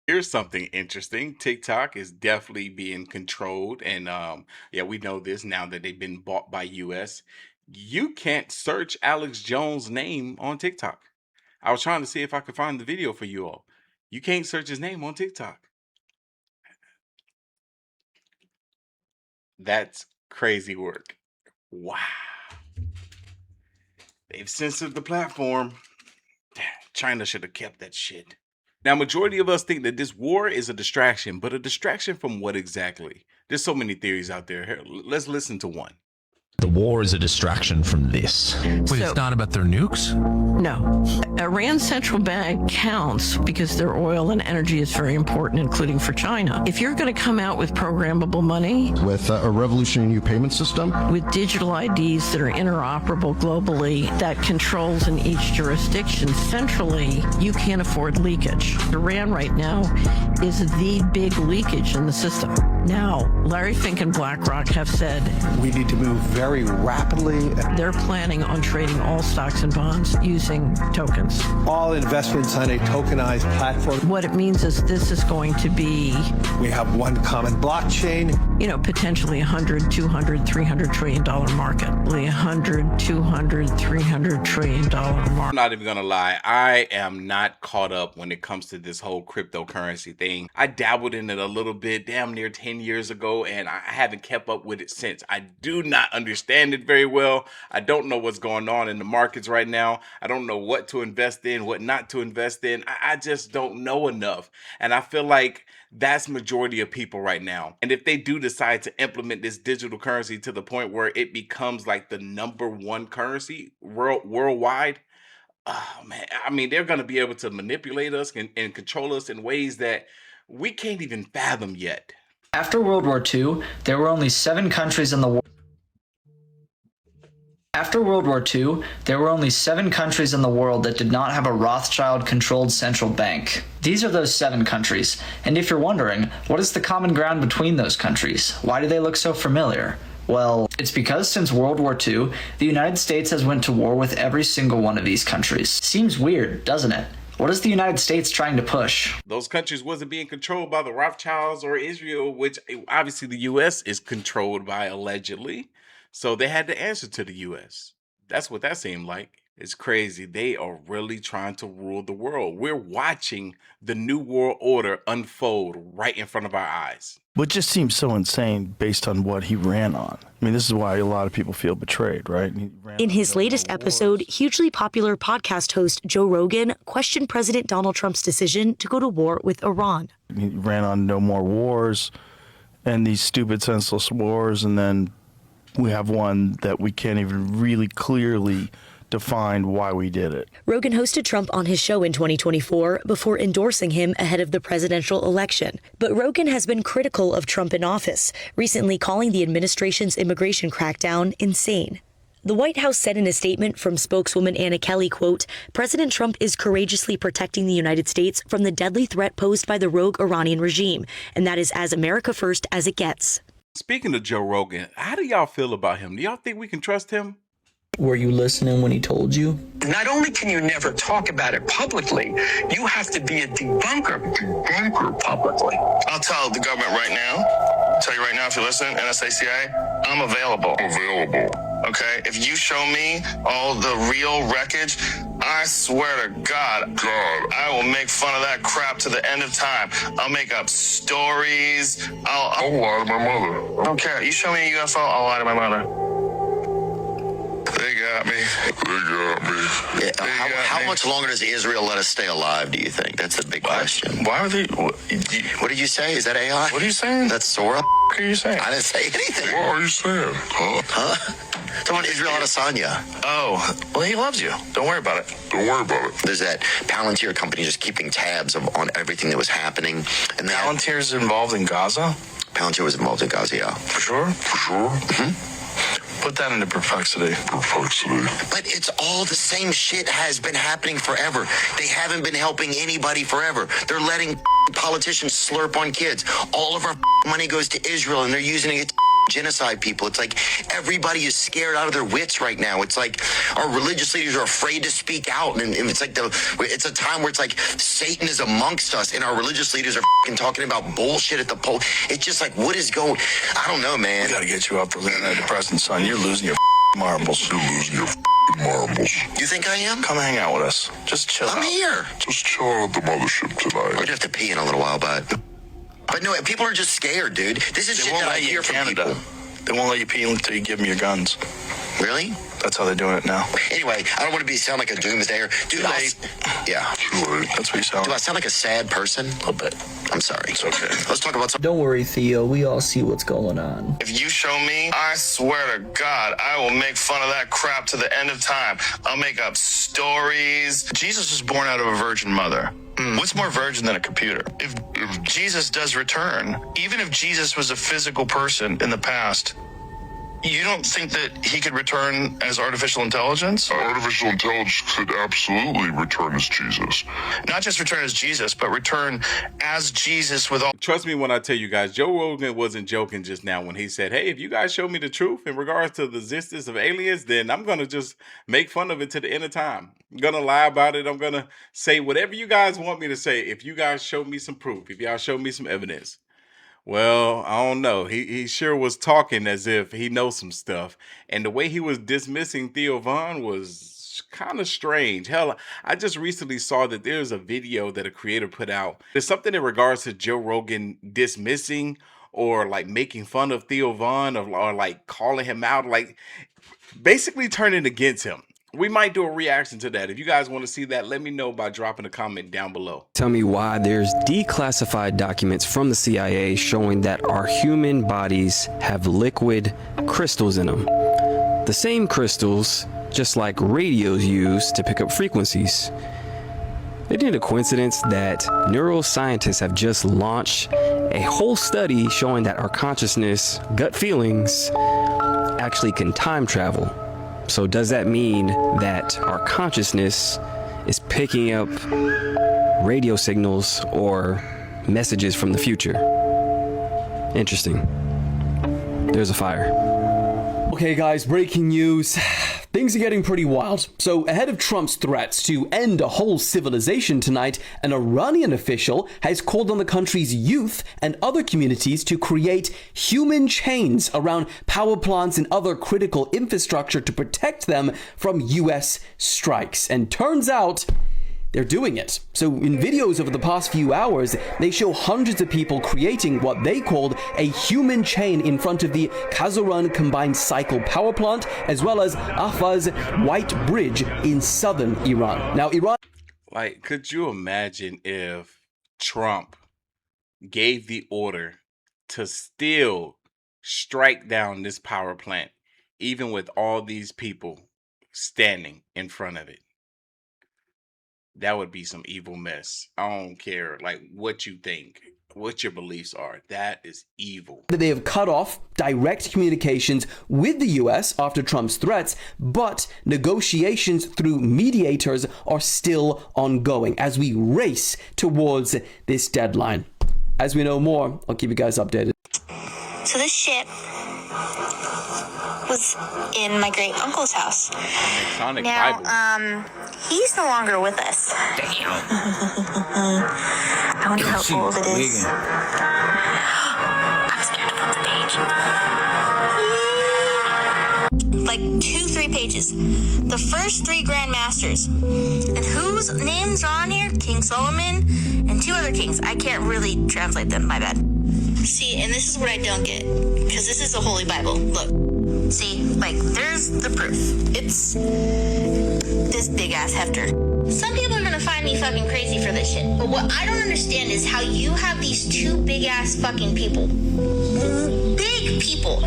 Here's something interesting. TikTok is definitely being controlled. And yeah, we know this now that they've been bought by US. You can't search Alex Jones' name on TikTok. I was trying to see if I could find the video for you all. You can't search his name on TikTok. That's crazy work. Wow. They've censored the platform. Damn, China should have kept that shit. Now, majority of us think that this war is a distraction, but a distraction from what exactly? There's so many theories out there. Here, let's listen to one. The war is a distraction from this. Wait, it's not about their nukes? No. Iran's central bank counts because their oil and energy is very important, including for China. If you're going to come out with programmable money, with a revolutionary new payment system, with digital IDs that are interoperable globally, that controls in each jurisdiction centrally, you can't afford leakage. Iran right now is the big leakage in the system. Now, Larry Fink and BlackRock have said we need to move very rapidly. They're planning on trading all stocks and bonds using tokens. All investments on a tokenized platform. What it means is this is going to be... we have one common blockchain. You know, potentially $100, $200, $300 trillion market. $100, $200, $300 trillion market. I'm not even gonna lie, I am not caught up when it comes to this whole cryptocurrency thing. I dabbled in it a little bit, damn near 10 years ago, and I haven't kept up with it since. I do not understand it very well. I don't know what's going on in the markets right now. I don't know what to invest in, what not to invest in. I just don't know enough. And I feel like that's majority of people right now. And if they do decide to implement this digital currency to the point where it becomes like the #1 currency worldwide, oh man, I mean, they're going to be able to manipulate us and control us in ways that we can't even fathom yet. After World War II, there were only 7 countries in the world. After World War II, there were only 7 countries in the world that did not have a Rothschild-controlled central bank. These are those 7 countries, and if you're wondering, what is the common ground between those countries? Why do they look so familiar? Well, it's because since World War II, the United States has went to war with every single one of these countries. Seems weird, doesn't it? What is the United States trying to push? Those countries wasn't being controlled by the Rothschilds or Israel, which obviously the U.S. is controlled by, allegedly. So they had to answer to the U.S. That's what that seemed like. It's crazy. They are really trying to rule the world. We're watching the new world order unfold right in front of our eyes. What just seems so insane based on what he ran on. I mean, this is why a lot of people feel betrayed, right? In his latest episode, hugely popular podcast host Joe Rogan questioned President Donald Trump's decision to go to war with Iran. He ran on no more wars and these stupid, senseless wars, and then we have one that we can't even really clearly define why we did it. Rogan hosted Trump on his show in 2024 before endorsing him ahead of the presidential election. But Rogan has been critical of Trump in office, recently calling the administration's immigration crackdown insane. The White House said in a statement from spokeswoman Anna Kelly, quote, President Trump is courageously protecting the United States from the deadly threat posed by the rogue Iranian regime, and that is as America first as it gets. Speaking of Joe Rogan, how do y'all feel about him? Do y'all think we can trust him? Were you listening when he told you? Not only can you never talk about it publicly, you have to be a debunker publicly. I'll tell the government right now, I'll tell you right now if you're listening, NSA, CIA, I'm available. Okay? If you show me all the real wreckage, I swear to God, I will make fun of that crap to the end of time. I'll make up stories. I'll lie to my mother. I don't care. You show me a UFO, I'll lie to my mother. They got me. How much longer does Israel let us stay alive, do you think? That's the big question. Why are they... What did you say? Is that AI? What are you saying? That's Sora? What are you saying? I didn't say anything. What are you saying? Huh? Talking about Israel Adesanya. Oh, well, he loves you. Don't worry about it. There's that Palantir company just keeping tabs on everything that was happening. And Palantir's involved in Gaza? Palantir was involved in Gaza, yeah. For sure? Mm-hmm. Put that into perplexity. But it's all the same shit has been happening forever. They haven't been helping anybody forever. They're letting politicians slurp on kids. All of our money goes to Israel, and they're using it to genocide people. It's like everybody is scared out of their wits right now. It's like our religious leaders are afraid to speak out, and it's like it's a time where it's like Satan is amongst us, and our religious leaders are talking about bullshit at the poll. It's just like, what is going? I don't know, man. We gotta get you up those antidepressants, son. You're losing your marbles. You think I am? Come hang out with us. Just chill. I'm here. Just chill at the mothership tonight. I'm gonna have to pee in a little while, but no, people are just scared, dude. This is shit that I hear from people. They won't let you pee until you give them your guns. Really? That's how they're doing it now. Anyway, I don't want to sound like a doomsdayer. Dude, yeah. That's what you sound Do I sound like a sad person? A little bit. I'm sorry. It's okay. Let's talk about something. Don't worry, Theo. We all see what's going on. If you show me, I swear to God, I will make fun of that crap to the end of time. I'll make up stories. Jesus was born out of a virgin mother. What's more virgin than a computer? If Jesus does return, even if Jesus was a physical person in the past, you don't think that he could return as artificial intelligence? Artificial intelligence could absolutely return as Jesus. Not just return as Jesus, but return as Jesus with all... Trust me when I tell you guys, Joe Rogan wasn't joking just now when he said, hey, if you guys show me the truth in regards to the existence of aliens, then I'm going to just make fun of it to the end of time. I'm going to lie about it. I'm going to say whatever you guys want me to say if you guys show me some proof, if y'all show me some evidence. Well, I don't know. He sure was talking as if he knows some stuff. And the way he was dismissing Theo Von was kind of strange. Hell, I just recently saw that there's a video that a creator put out. There's something in regards to Joe Rogan dismissing or like making fun of Theo Von or like calling him out, like basically turning against him. We might do a reaction to that. If you guys want to see that, let me know by dropping a comment down below. Tell me why there's declassified documents from the CIA showing that our human bodies have liquid crystals in them. The same crystals, just like radios use to pick up frequencies. Isn't it a coincidence that neuroscientists have just launched a whole study showing that our consciousness, gut feelings, actually can time travel? So does that mean that our consciousness is picking up radio signals or messages from the future? Interesting. There's a fire. Okay guys, breaking news. Things are getting pretty wild. So ahead of Trump's threats to end a whole civilization tonight, an Iranian official has called on the country's youth and other communities to create human chains around power plants and other critical infrastructure to protect them from US strikes. And turns out they're doing it. So in videos over the past few hours, they show hundreds of people creating what they called a human chain in front of the Kazaran combined cycle power plant, as well as Afaz White Bridge in southern Iran. Now, Iran... Like, could you imagine if Trump gave the order to still strike down this power plant, even with all these people standing in front of it? That would be some evil mess. I don't care like what you think, what your beliefs are. That is evil. They have cut off direct communications with the US after Trump's threats, but negotiations through mediators are still ongoing as we race towards this deadline. As we know more, I'll keep you guys updated. So this ship was in my great uncle's house. Sonic now, Bible. He's no longer with us. Damn. I wonder how old it is. I'm scared to flip the page. Like 2-3 pages. The first 3 grandmasters. And whose names are on here? King Solomon and 2 other kings. I can't really translate them, my bad. See, and this is what I don't get. Because this is the Holy Bible. Look. See, like, there's the proof. It's this big-ass hefter. Some people are gonna find me fucking crazy for this shit. But what I don't understand is how you have these 2 big-ass fucking people. Big people.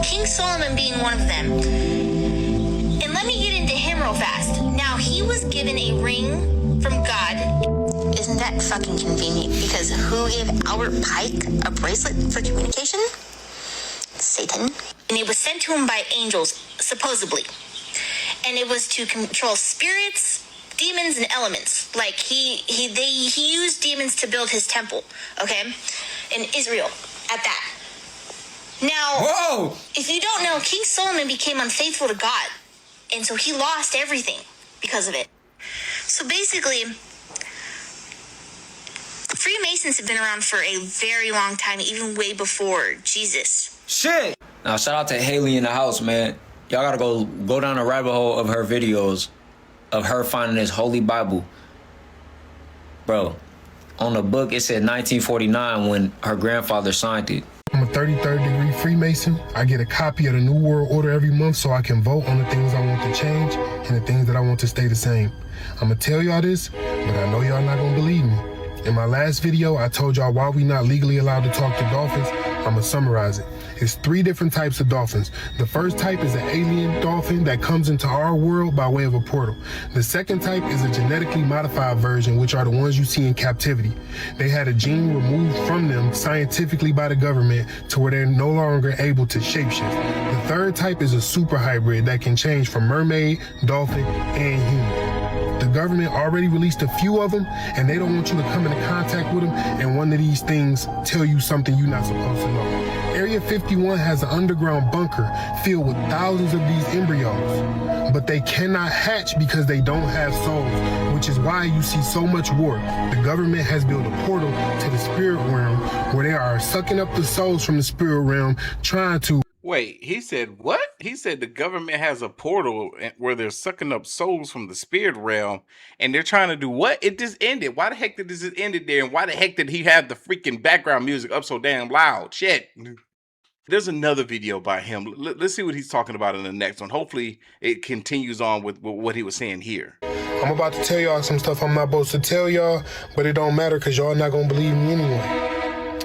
King Solomon being one of them. And let me get into him real fast. Now, he was given a ring from God. Isn't that fucking convenient? Because who gave Albert Pike a bracelet for communication? Satan. And it was sent to him by angels, supposedly. And it was to control spirits, demons, and elements. Like, he used demons to build his temple, okay? In Israel, at that. Now, if you don't know, King Solomon became unfaithful to God. And so he lost everything because of it. So basically, Freemasons have been around for a very long time, even way before Jesus. Shit! Now, shout out to Haley in the house, man. Y'all gotta go down the rabbit hole of her videos of her finding this Holy Bible. Bro, on the book, it said 1949 when her grandfather signed it. 33rd degree Freemason. I get a copy of the New World Order every month so I can vote on the things I want to change and the things that I want to stay the same. I'm gonna tell y'all this, but I know y'all not gonna believe me. In my last video, I told y'all why we not legally allowed to talk to dolphins. I'm gonna summarize it. It's 3 different types of dolphins. The first type is an alien dolphin that comes into our world by way of a portal. The second type is a genetically modified version, which are the ones you see in captivity. They had a gene removed from them scientifically by the government to where they're no longer able to shapeshift. The third type is a super hybrid that can change from mermaid, dolphin, and human. The government already released a few of them, and they don't want you to come into contact with them and one of these things tell you something you're not supposed to know. Area 51 has an underground bunker filled with thousands of these embryos, but they cannot hatch because they don't have souls, which is why you see so much war. The government has built a portal to the spirit realm where they are sucking up the souls from the spirit realm, trying to... Wait, he said what? He said the government has a portal where they're sucking up souls from the spirit realm, and they're trying to do what? It just ended. Why the heck did this end there? And why the heck did he have the freaking background music up so damn loud? Shit. There's another video by him. Let's see what he's talking about in the next one. Hopefully it continues on with what he was saying here. I'm about to tell y'all some stuff I'm not supposed to tell y'all, but it don't matter because y'all not gonna believe me anyway.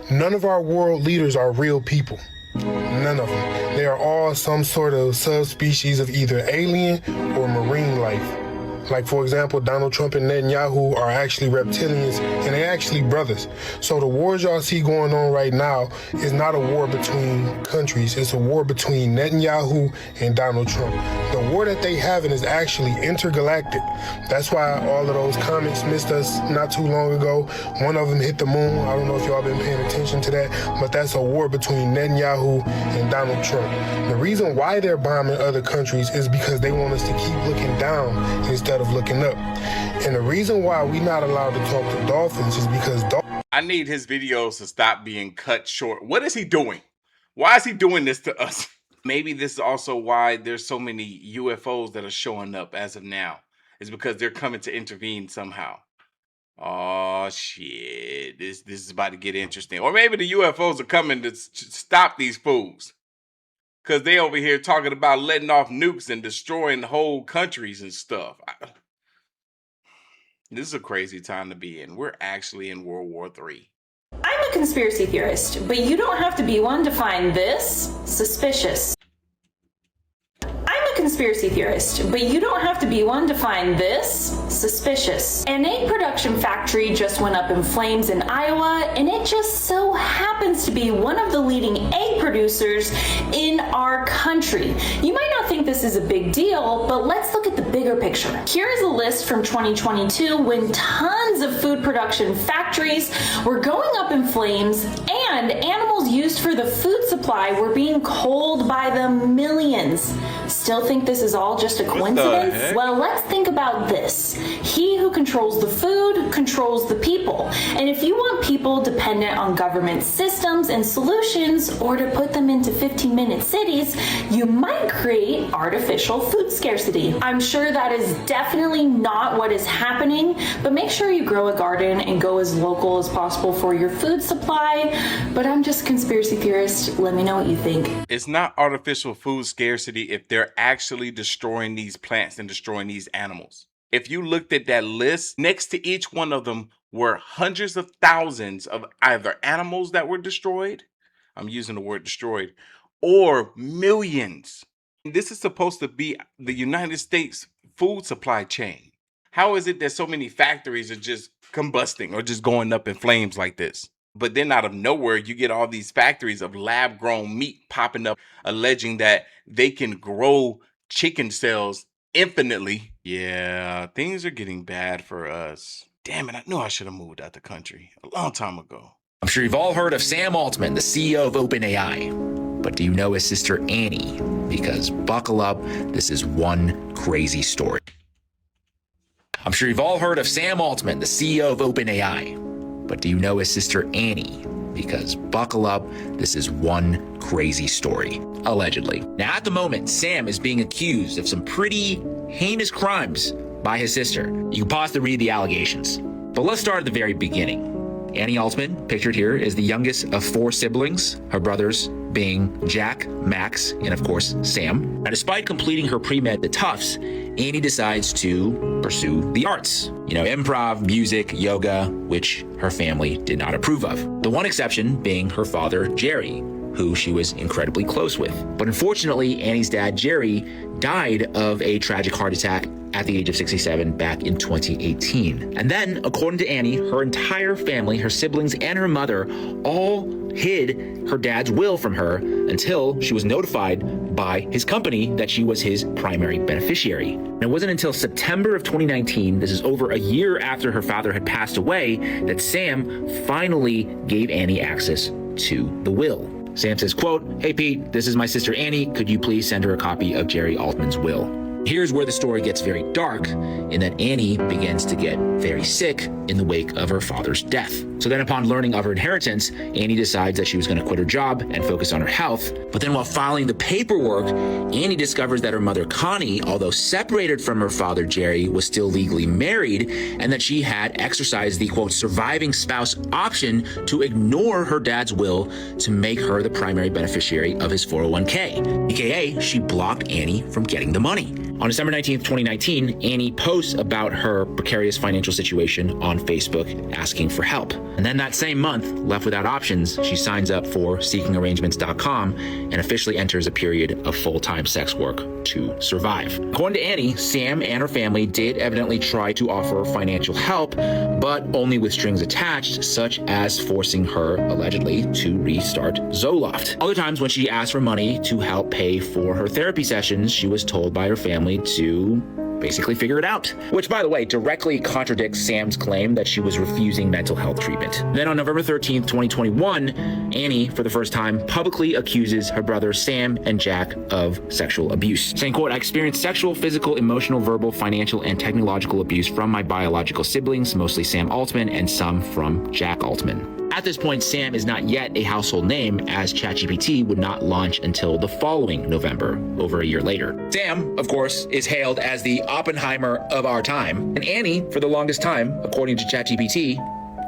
None of our world leaders are real people. None of them. They are all some sort of subspecies of either alien or marine life. Like, for example, Donald Trump and Netanyahu are actually reptilians, and they're actually brothers. So the wars y'all see going on right now is not a war between countries. It's a war between Netanyahu and Donald Trump. The war that they having is actually intergalactic. That's why all of those comets missed us not too long ago. One of them hit the moon. I don't know if y'all been paying attention to that, but that's a war between Netanyahu and Donald Trump. The reason why they're bombing other countries is because they want us to keep looking down instead of looking up. And the reason why we're not allowed to talk to dolphins is because I need his videos to stop being cut short. What is he doing? Why is he doing this to us? Maybe this is also why there's so many UFOs that are showing up as of now. It's because they're coming to intervene somehow. Oh shit, this is about to get interesting. Or maybe the UFOs are coming to stop these fools. Because they over here talking about letting off nukes and destroying whole countries and stuff. This is a crazy time to be in. We're actually in World War III. I'm a conspiracy theorist, but you don't have to be one to find this suspicious. I'm a conspiracy theorist, but you don't have to be one to find this suspicious. An egg production factory just went up in flames in Iowa, and it just so happens to be one of the leading egg producers in our country. You might not think this is a big deal, but let's look at the bigger picture. Here is a list from 2022 when tons of food production factories were going up in flames and animals used for the food supply were being culled by the millions. Still think this is all just a coincidence? Well, let's think about this. He who controls the food controls the people. And if you want people dependent on government systems and solutions, or to put them into 15-minute cities, you might create artificial food scarcity. I'm sure that is definitely not what is happening, but make sure you grow a garden and go as local as possible for your food supply. But I'm just a conspiracy theorist. Let me know what you think. It's not artificial food scarcity if they're actually destroying these plants and destroying these animals. If you looked at that list, next to each one of them were hundreds of thousands of either animals that were destroyed, I'm using the word destroyed, or millions. This is supposed to be the United States food supply chain. How is it that so many factories are just combusting or just going up in flames like this? But then out of nowhere, you get all these factories of lab-grown meat popping up, alleging that they can grow chicken cells infinitely. Yeah, things are getting bad for us. Damn it, I knew I should have moved out the country a long time ago. I'm sure you've all heard of Sam Altman, the CEO of OpenAI. But do you know his sister Annie? Because buckle up, this is one crazy story. I'm sure you've all heard of Sam Altman, the CEO of OpenAI. But do you know his sister Annie? Because buckle up, this is one crazy story, allegedly. Now, at the moment, Sam is being accused of some pretty heinous crimes by his sister. You can pause to read the allegations. But let's start at the very beginning. Annie Altman, pictured here, is the youngest of 4 siblings, her brothers being Jack, Max, and of course, Sam. Now, despite completing her pre-med at Tufts, Annie decides to pursue the arts. Improv, music, yoga, which her family did not approve of. The one exception being her father, Jerry, who she was incredibly close with. But unfortunately, Annie's dad, Jerry, died of a tragic heart attack at the age of 67 back in 2018. And then, according to Annie, her entire family, her siblings, and her mother all hid her dad's will from her until she was notified by his company that she was his primary beneficiary. And it wasn't until September of 2019, this is over a year after her father had passed away, that Sam finally gave Annie access to the will. Sam says, quote, "Hey Pete, this is my sister Annie. Could you please send her a copy of Jerry Altman's will?" Here's where the story gets very dark, in that Annie begins to get very sick in the wake of her father's death. So then upon learning of her inheritance, Annie decides that she was going to quit her job and focus on her health. But then while filing the paperwork, Annie discovers that her mother Connie, although separated from her father Jerry, was still legally married, and that she had exercised the, quote, surviving spouse option to ignore her dad's will to make her the primary beneficiary of his 401k. AKA, she blocked Annie from getting the money. On December 19th, 2019, Annie posts about her precarious financial situation on Facebook asking for help. And then that same month, left without options, she signs up for seekingarrangements.com and officially enters a period of full-time sex work to survive. According to Annie, Sam and her family did evidently try to offer financial help, but only with strings attached, such as forcing her, allegedly, to restart Zoloft. Other times when she asked for money to help pay for her therapy sessions, she was told by her family to basically figure it out. Which, by the way, directly contradicts Sam's claim that she was refusing mental health treatment. Then on November 13th, 2021, Annie, for the first time, publicly accuses her brothers Sam and Jack of sexual abuse. Saying, quote, "I experienced sexual, physical, emotional, verbal, financial, and technological abuse from my biological siblings, mostly Sam Altman and some from Jack Altman." At this point, Sam is not yet a household name, as ChatGPT would not launch until the following November, over a year later. Sam, of course, is hailed as the Oppenheimer of our time, and Annie, for the longest time, according to ChatGPT,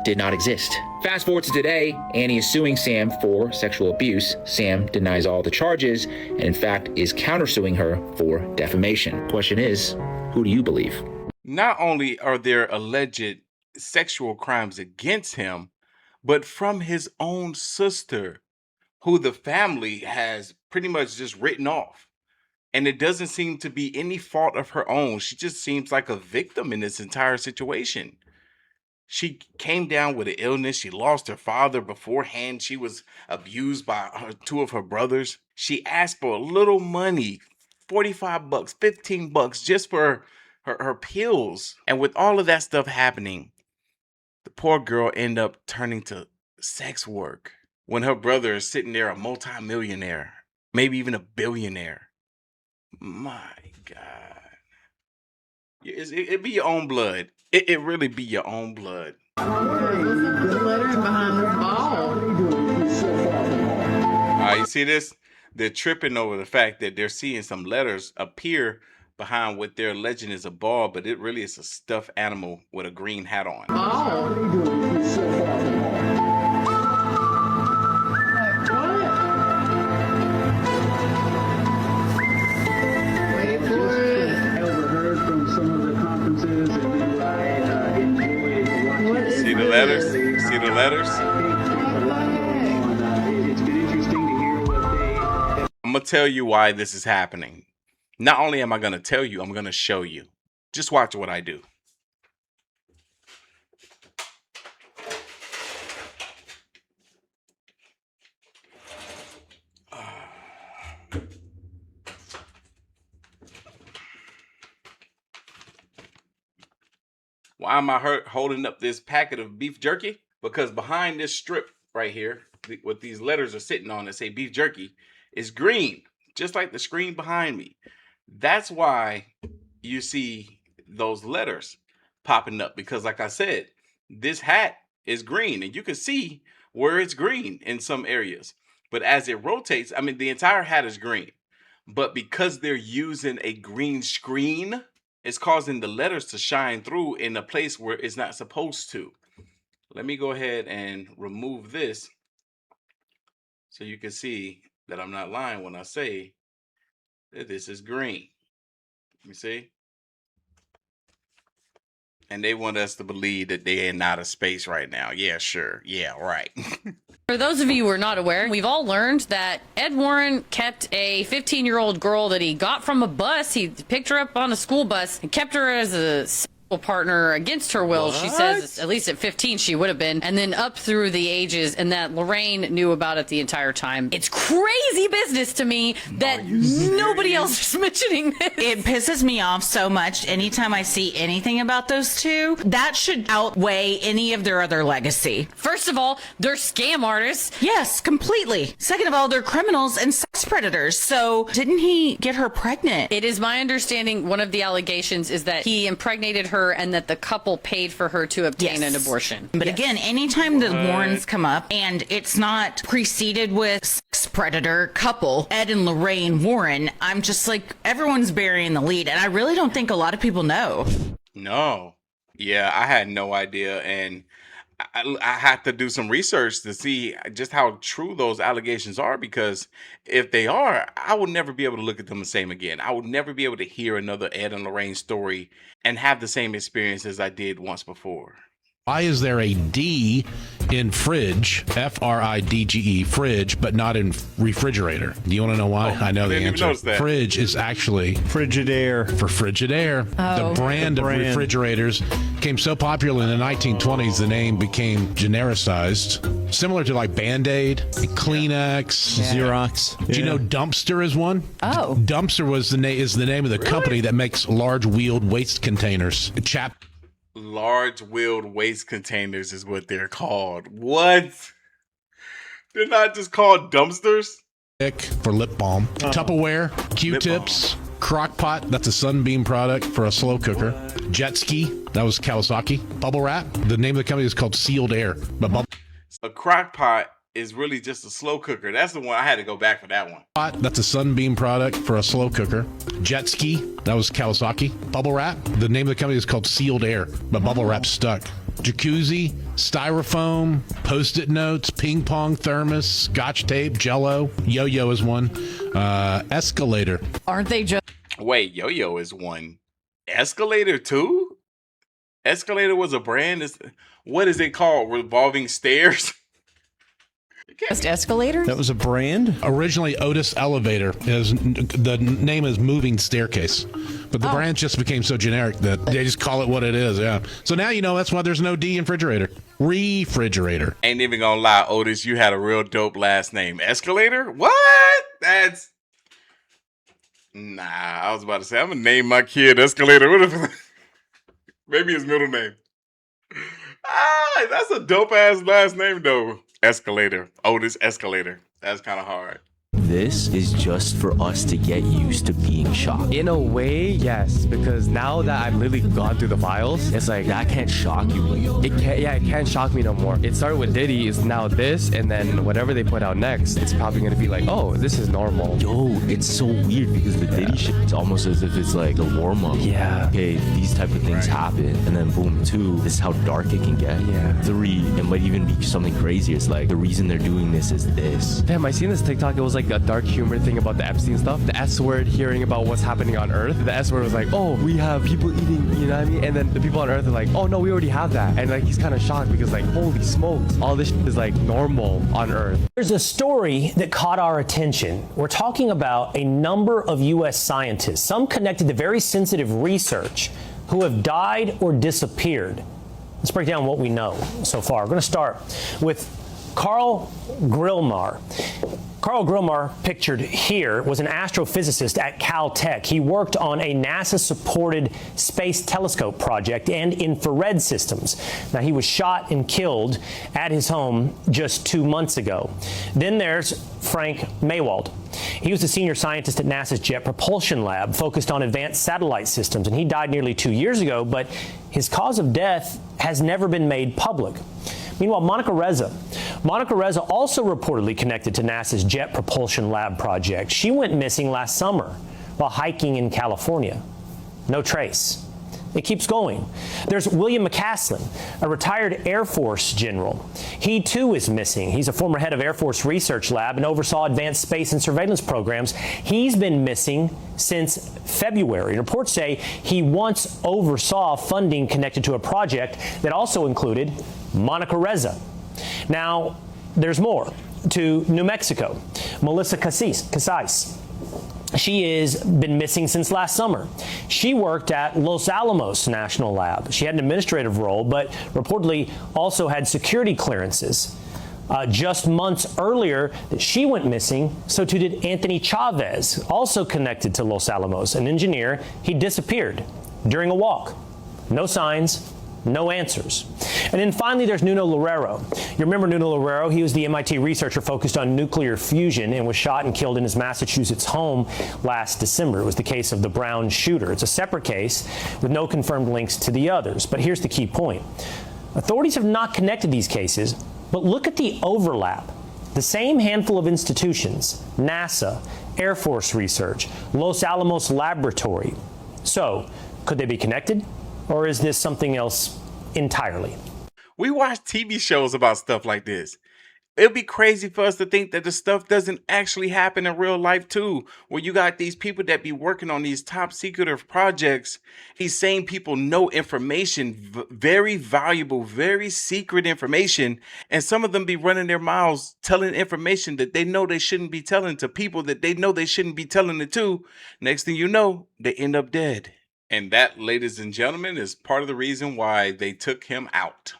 did not exist. Fast forward to today, Annie is suing Sam for sexual abuse. Sam denies all the charges, and in fact is countersuing her for defamation. Question is, who do you believe? Not only are there alleged sexual crimes against him, but from his own sister, who the family has pretty much just written off. And it doesn't seem to be any fault of her own. She just seems like a victim in this entire situation. She came down with an illness. She lost her father beforehand. She was abused by 2 of her brothers. She asked for a little money, $45, $15, just for her pills. And with all of that stuff happening, the poor girl ended up turning to sex work when her brother is sitting there, a multimillionaire, maybe even a billionaire. My God. It be your own blood. It really be your own blood. You see this? They're tripping over the fact that they're seeing some letters appear behind what their legend is a ball, but it really is a stuffed animal with a green hat on. See the letters? See the letters? I'm going to tell you why this is happening. Not only am I going to tell you, I'm going to show you. Just watch what I do. Why am I holding up this packet of beef jerky? Because behind this strip right here, what these letters are sitting on that say beef jerky, is green, just like the screen behind me. That's why you see those letters popping up, because like I said, this hat is green and you can see where it's green in some areas. But as it rotates, I mean, the entire hat is green. But because they're using a green screen, it's causing the letters to shine through in a place where it's not supposed to. Let me go ahead and remove this so you can see that I'm not lying when I say that this is green. Let me see. And they want us to believe that they are not a space right now. Yeah, sure. Yeah, right. For those of you who are not aware, we've all learned that Ed Warren kept a 15-year-old girl that he got from a bus. He picked her up on a school bus and kept her as a partner against her will. She says at least at 15 she would have been, and then up through the ages, and that Lorraine knew about it the entire time. It's crazy business to me that nobody else is mentioning this. It pisses me off so much anytime I see anything about those two. That should outweigh any of their other legacy. First of all, they're scam artists. Yes, completely. Second of all, they're criminals and sex predators. So didn't he get her pregnant? It is my understanding one of the allegations is that he impregnated her and that the couple paid for her to obtain an abortion. But again, anytime the Warrens come up and it's not preceded with sex predator couple, Ed and Lorraine Warren, I'm just like, everyone's burying the lead. And I really don't think a lot of people know. No. Yeah, I had no idea. And I had to do some research to see just how true those allegations are, because if they are, I will never be able to look at them the same again. I will never be able to hear another Ed and Lorraine story and have the same experience as I did once before. Why is there a D in fridge, F-R-I-D-G-E, fridge, but not in refrigerator? Do you want to know why? I know the answer. Fridge is actually Frigidaire. For Frigidaire. Oh. The brand of refrigerators became so popular in the 1920s, the name became genericized, similar to like Band-Aid, Kleenex, Xerox. Do you know Dumpster is one? Oh. Dumpster was is the name of the company that makes large wheeled waste containers. Large wheeled waste containers is what they're called. What? They're not just called dumpsters? For lip balm. Tupperware, Q-tips, crock pot, that's a Sunbeam product for a slow cooker. Jet ski, that was Kawasaki. Bubble wrap, the name of the company is called Sealed Air. But a crock pot is really just a slow cooker. That's the one. I had to go back for that one. That's a Sunbeam product for a slow cooker. Jet ski, that was Kawasaki. Bubble wrap, the name of the company is called Sealed Air, but bubble wrap stuck. Jacuzzi, styrofoam, post-it notes, ping pong thermos, scotch tape, Jello. Yo-yo is one. Escalator. Aren't they just? Wait, Yo-yo is one. Escalator too? Escalator was a brand. What is it called? Revolving stairs? Just escalator? That was a brand? Originally Otis Elevator. The name is Moving Staircase. But the brand just became so generic that they just call it what it is, yeah. So now you know that's why there's no D in refrigerator. Refrigerator. Ain't even gonna lie, Otis, you had a real dope last name. Escalator? What? That's... Nah, I was about to say, I'm gonna name my kid Escalator. What if... Maybe his middle name. That's a dope-ass last name, though. Escalator. Otis Escalator. That's kind of hard. This is just for us to get used to being shocked. In a way, yes, because now that I've literally gone through the files, it's like that can't shock you. It can't shock me no more. It started with Diddy, it's now this, and then whatever they put out next, it's probably gonna be like, oh, this is normal. Yo, it's so weird because the Diddy shit, it's almost as if it's like the warm up. Yeah. Okay, these type of things happen, and then boom, 2, this is how dark it can get. Yeah. 3, it might even be something crazy. It's like the reason they're doing this is this. Damn, I seen this TikTok. It was like a dark humor thing about the Epstein stuff. The S word, hearing about what's happening on Earth. The S word was like, oh, we have people eating, you know what I mean? And then the people on Earth are like, oh no, we already have that. And like he's kind of shocked because like, holy smokes, all this shit is like normal on Earth. There's a story that caught our attention. We're talking about a number of U.S. scientists, some connected to very sensitive research, who have died or disappeared. Let's break down what we know so far. We're going to start with Carl Grillmar. Carl Grillmar, pictured here, was an astrophysicist at Caltech. He worked on a NASA-supported space telescope project and infrared systems. Now, he was shot and killed at his home just 2 months ago. Then there's Frank Maywald. He was a senior scientist at NASA's Jet Propulsion Lab, focused on advanced satellite systems, and he died nearly 2 years ago, but his cause of death has never been made public. Meanwhile, Monica Reza also reportedly connected to NASA's Jet Propulsion Lab project. She went missing last summer while hiking in California. No trace. It keeps going. There's William McCaslin, a retired Air Force general. He too is missing. He's a former head of Air Force Research Lab and oversaw advanced space and surveillance programs. He's been missing since February. Reports say he once oversaw funding connected to a project that also included Monica Reza. Now, there's more. To New Mexico, Melissa Casais. She has been missing since last summer. She worked at Los Alamos National Lab. She had an administrative role, but reportedly also had security clearances. Just months earlier, she went missing, so too did Anthony Chavez, also connected to Los Alamos, an engineer. He disappeared during a walk. No signs, no answers. And then finally, there's Nuno Loureiro. You remember Nuno Loureiro? He was the MIT researcher focused on nuclear fusion and was shot and killed in his Massachusetts home last December. It was the case of the Brown shooter. It's a separate case with no confirmed links to the others. But here's the key point. Authorities have not connected these cases, but look at the overlap. The same handful of institutions, NASA, Air Force Research, Los Alamos Laboratory. So, could they be connected? Or is this something else entirely? We watch TV shows about stuff like this. It'd be crazy for us to think that the stuff doesn't actually happen in real life too, where you got these people that be working on these top secretive projects. These same people know information, very valuable, very secret information, and some of them be running their mouths telling information that they know they shouldn't be telling to people that they know they shouldn't be telling it to. Next thing you know, they end up dead. And that, ladies and gentlemen, is part of the reason why they took him out.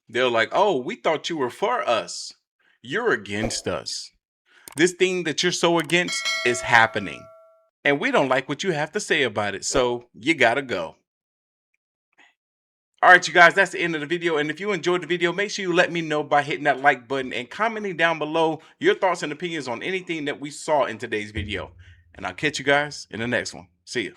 They're like, oh, we thought you were for us. You're against us. This thing that you're so against is happening. And we don't like what you have to say about it. So you gotta go. All right, you guys, that's the end of the video. And if you enjoyed the video, make sure you let me know by hitting that like button and commenting down below your thoughts and opinions on anything that we saw in today's video. And I'll catch you guys in the next one. See you.